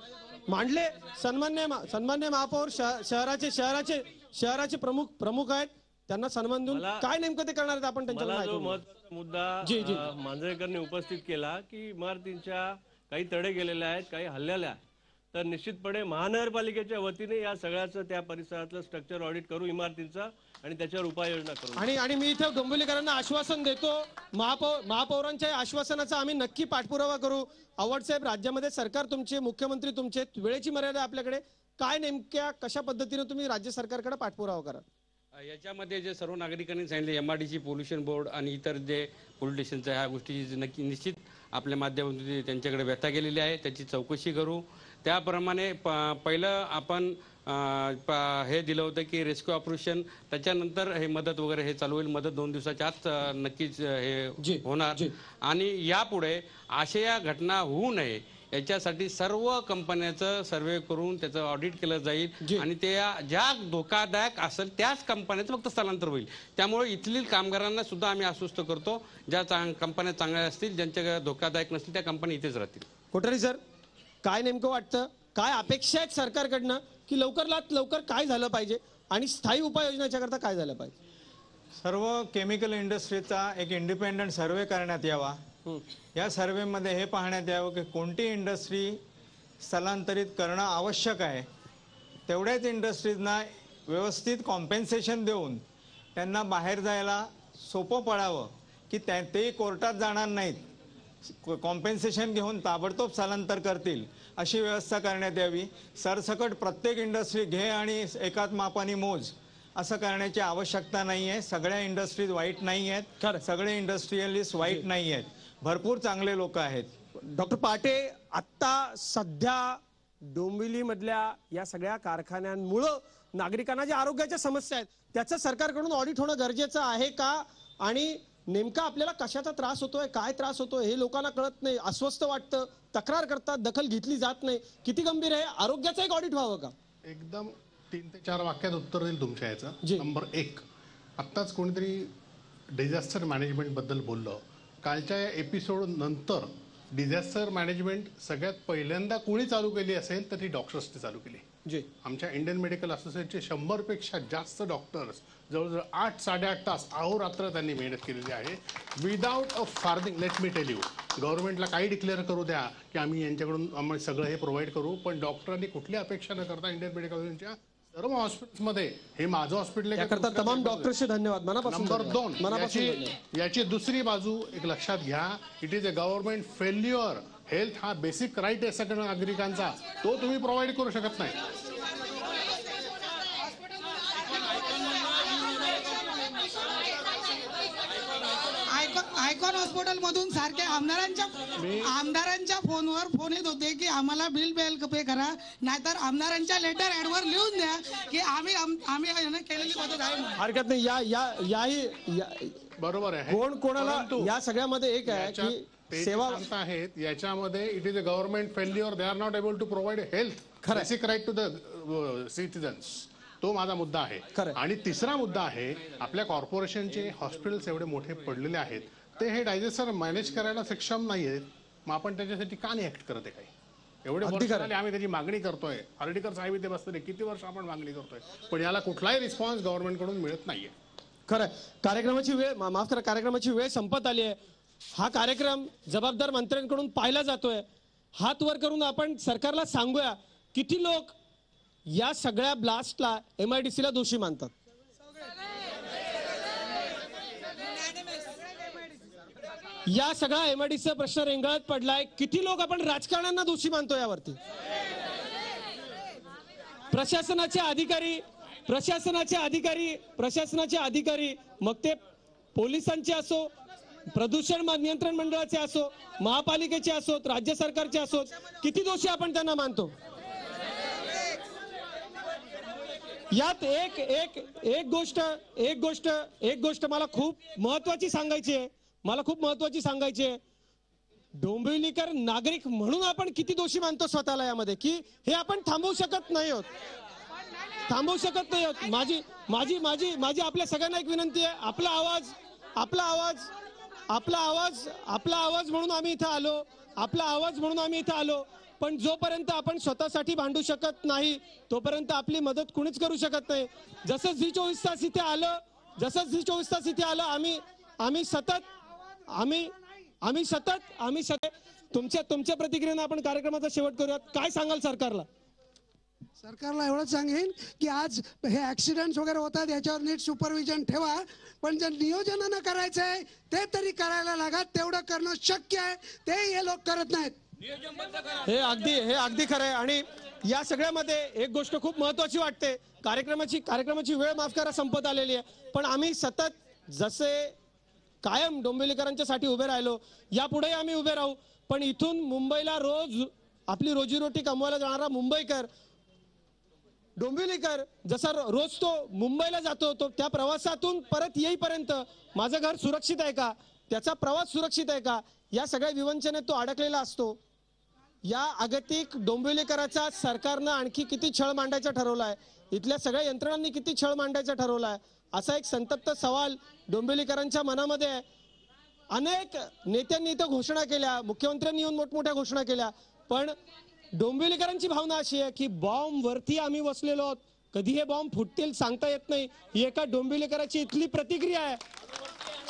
मांडले. सन्मान्य महापौर शहराचे प्रमुख आहेत, त्यांना सन्मान देऊन काय नेमकं ते करणार आहेत आपण मला जो महत्त्वाचा मुद्दा मांजरेकरने उपस्थित केला की इमारतींच्या काही तडे गेलेले आहेत, काही हल्लेल्या आहेत, तर निश्चितपणे महानगरपालिकेच्या वतीने या सगळ्याचं त्या परिसरातलं स्ट्रक्चर ऑडिट करू इमारतींचा आणि त्याच्यावर उपाययोजना करू. आणि मी इथे डोंबिवलीकरांना आश्वासन देतो, महापौरांच्या आश्वासनाचा आम्ही नक्की पाठपुरावा करू. आव्हाड साहेब, राज्यामध्ये सरकार तुमचे, मुख्यमंत्री तुमचे, वेळेची मर्यादा आपल्याकडे, काय नेमक्या कशा पद्धतीने तुम्ही राज्य सरकारकडे पाठपुरावा करा? याच्यामध्ये जे सर्व नागरिकांनी सांगितले, MRDC, पोल्युशन बोर्ड आणि इतर जे पोलिटिशियन्स ह्या गोष्टीची नक्की निश्चित आपल्या माध्यमातून त्यांच्याकडे व्यथा केलेली आहे, त्याची चौकशी करू. त्याप्रमाणे पहिलं आपण हे दिलं होतं की रेस्क्यू ऑपरेशन, त्याच्यानंतर हे मदत वगैरे हे चालू होईल. मदत 2 दिवसाच्या आत नक्कीच हे होणार आणि यापुढे अशा या घटना होऊ नये याच्यासाठी सर्व कंपन्याचं सर्वे करून त्याचं ऑडिट केलं जाईल आणि ते ज्या धोकादायक असेल त्याच कंपन्याचं फक्त स्थलांतर होईल. त्यामुळे इथलील कामगारांना सुद्धा आम्ही आश्वस्त करतो, ज्या कंपन्या चांगल्या असतील, ज्यांच्या धोकादायक नसतील त्या कंपन्या इथेच राहतील. कोठारी सर, काय नेमकं वाटतं, काय अपेक्षा आहेत सरकारकडनं की लवकरात लवकर काय झालं पाहिजे आणि स्थायी उपाययोजनाच्या करता काय झालं पाहिजे? सर्व केमिकल इंडस्ट्रीचा एक इंडिपेंडंट सर्वे करण्यात यावा. या सर्वेमध्ये हे पाहण्यात यावं की कोणती इंडस्ट्री स्थलांतरित करणं आवश्यक आहे, तेवढ्याच इंडस्ट्रीजना व्यवस्थित कॉम्पेन्सेशन देऊन त्यांना बाहेर जायला सोपं पडावं की ते कोर्टात जाणार नाहीत, कॉम्पेन्सेशन घेऊन ताबडतोब स्थलांतर करतील अशी व्यवस्था करण्यात यावी. सरसकट प्रत्येक इंडस्ट्री घे आणि एकाच मापाने मोज असं करण्याची आवश्यकता नाही आहे. सगळ्या इंडस्ट्रीज वाईट नाही आहेत, सगळे इंडस्ट्रियलिस्ट वाईट नाही आहेत, भरपूर चांगले लोक आहेत. डॉक्टर पाटे, आता सध्या डोंबिवली मधल्या या सगळ्या कारखान्यांमुळं नागरिकांना ज्या आरोग्याच्या समस्या आहेत त्याचं सरकारकडून ऑडिट होणं गरजेचं आहे का? आणि नेमका आपल्याला कशाचा त्रास होतोय, काय त्रास होतोय हे लोकांना कळत नाही, अस्वस्थ वाटतं, तक्रार करतात, दखल घेतली जात नाही. किती गंभीर आहे? आरोग्याचं एक ऑडिट व्हावं का? एकदम 3 ते 4 वाक्यात उत्तर देईल तुमच्या याचं. नंबर 1, आत्ताच कोणीतरी डिझास्टर मॅनेजमेंट बद्दल बोललं. कालच्या एपिसोड नंतर डिझास्टर मॅनेजमेंट सगळ्यात पहिल्यांदा कोणी चालू केली असेल तर ती डॉक्टर्सने चालू केली. आमच्या इंडियन मेडिकल असोसिएशनचे 100 पेक्षा जास्त डॉक्टर्स जवळजवळ 8-8.5 तास अहोरात्र त्यांनी मेहनत केलेली आहे without a farthing. Let me tell you, गव्हर्नमेंटला काही डिक्लेअर करू द्या की आम्ही यांच्याकडून आम्ही सगळं हे प्रोव्हाइड करू, पण डॉक्टरांनी कुठली अपेक्षा न करता इंडियन मेडिकल असोसिएशनच्या सर्व हॉस्पिटल्समध्ये, हे माझं हॉस्पिटल आहे, तमाम डॉक्टरचे धन्यवाद मनापासून. नंबर 2, याची दुसरी बाजू एक लक्षात घ्या. It is a government failure. Health हा बेसिक राईट आहे सगळ्या नागरिकांचा, तो तुम्ही प्रोव्हाइड करू शकत नाही. आयकॉन हॉस्पिटल मधून सारखे आमदारांच्या फोनवर फोन येत होते की आम्हाला बिल पे करा, नाहीतर आमदारांच्या लेटर ऍडवर लिहून द्या की आम्ही केलेली मदत आहे. हरकत नाही, याही बरोबर आहे. कोणाला या सगळ्यामध्ये एक आहे की ते सेवा सांगताहेत याच्यामध्ये it is a government failure, they are not able to provide health basic right to the citizens. तो माझा मुद्दा आहे. आणि तिसरा मुद्दा आहे, आपल्या कॉर्पोरेशनचे हॉस्पिटल्स एवढे मोठे पडलेले आहेत, ते हे डायजेस्टर मॅनेज करायला सक्षम नाहीयेत. मग आपण त्याच्यासाठी का नाही ऍक्ट करते काही? एवढे वर्ष झाले आम्ही त्याची मागणी करतोय. हर्डीकर साहेब इथे बसले, किती वर्ष आपण मागणी करतोय, पण याला कुठलाही रिस्पॉन्स गव्हर्नमेंट कडून मिळत नाहीये. खरं कार्यक्रमाची वेळ माफ करा, कार्यक्रमाची वेळ संपत आली आहे. हा कार्यक्रम जबाबदार मंत्र्यांकडून पाहिला जातोय. हात वर करून आपण सरकारला सांगूया, किती लोक या सगळ्या ब्लास्टला MIDC ला दोषी मानतात. या सगळा MIDC प्रश्न रेंगाळत पडलाय. किती लोक आपण राजकारण्यांना दोषी मानतो यावरती. प्रशासनाचे अधिकारी मग ते पोलिसांचे असो, प्रदूषण नियंत्रण मंडळाचे असो, महापालिकेचे असोत, राज्य सरकारचे असोत, किती दोषी आपण त्यांना मानतो. यात एक गोष्ट मला खूप महत्वाची सांगायची आहे. डोंबिवलीकर नागरिक म्हणून आपण किती दोषी मानतो स्वतःला यामध्ये, की हे आपण थांबवू शकत नाही आहोत. माझी आपल्या सगळ्यांना एक विनंती आहे. आपला आवाज म्हणून आम्ही इथं आलो. पण जोपर्यंत आपण स्वतःसाठी भांडू शकत नाही, तोपर्यंत आपली मदत कुणीच करू शकत नाही. जसं Z24 तास इथे आलं, आम्ही सतत तुमच्या प्रतिक्रियेने आपण कार्यक्रमाचा शेवट करूयात. काय सांगाल सरकारला? सरकारला एवढंच सांगेन की आज हे ऍक्सिडेंट्स वगैरे होतात, याच्यावर नीट सुपरविजन ठेवा. पण जर नियोजनानं करायचं आहे ते तरी करायला लागा. तेवढं करणं शक्य आहे, ते हे लोक करत नाहीत. हे अगदी खरं आहे. आणि या सगळ्यामध्ये एक गोष्ट खूप महत्वाची वाटते. कार्यक्रमाची वेळ माफ करा संपत आलेली आहे. पण आम्ही सतत जसे कायम डोंबिवलीकरांच्या साठी उभे राहिलो, यापुढेही आम्ही उभे राहू. पण इथून मुंबईला रोज आपली रोजीरोटी कमवायला जाणारा मुंबईकर, डोंबिवलीकर जसा रोज तो मुंबईला जातो, तो त्या प्रवासातून परत येईपर्यंत माझं घर सुरक्षित आहे का, त्याचा प्रवास सुरक्षित आहे का, या सगळ्या विवंचनेत तो अडकलेला असतो. या अगतिक डोंबिवलीकराचा सरकारनं आणखी किती छळ मांडायचा ठरवलाय, इथल्या सगळ्या यंत्रणांनी किती छळ मांडायचा ठरवलाय, असा एक संतप्त सवाल डोंबिवलीकरांच्या मनामध्ये आहे. अनेक नेत्यांनी इथं घोषणा केल्या, मुख्यमंत्र्यांनी येऊन मोठमोठ्या घोषणा केल्या, पण डोंबिवलीकरांची भावना अशी आहे की बॉम्ब वरती आम्ही बसलेलो आहोत, कधी हे बॉम्ब फुटतील सांगता येत नाही. ही एका डोंबिवलीकराची इथली प्रतिक्रिया आहे.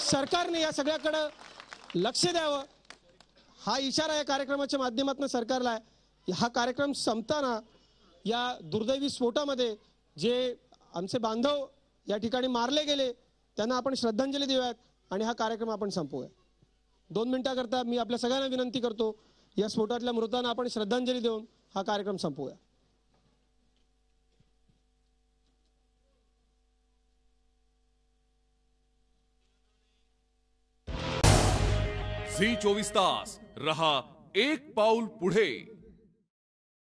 सरकारने या सगळ्याकडे लक्ष द्यावं, हा इशारा या कार्यक्रमाच्या माध्यमातून सरकारला आहे. हा कार्यक्रम संपताना या दुर्दैवी स्फोटामध्ये जे आमचे बांधव या ठिकाणी मारले गेले त्यांना आपण श्रद्धांजली देऊयात आणि हा कार्यक्रम आपण संपवूया. 2 मिनिटाकरता मी आपल्या सगळ्यांना विनंती करतो, या स्फोटातल्या मृतांना आपण श्रद्धांजली देऊन हा कार्यक्रम संपवूया. झी 24 तास रहा एक पाऊल पुढे.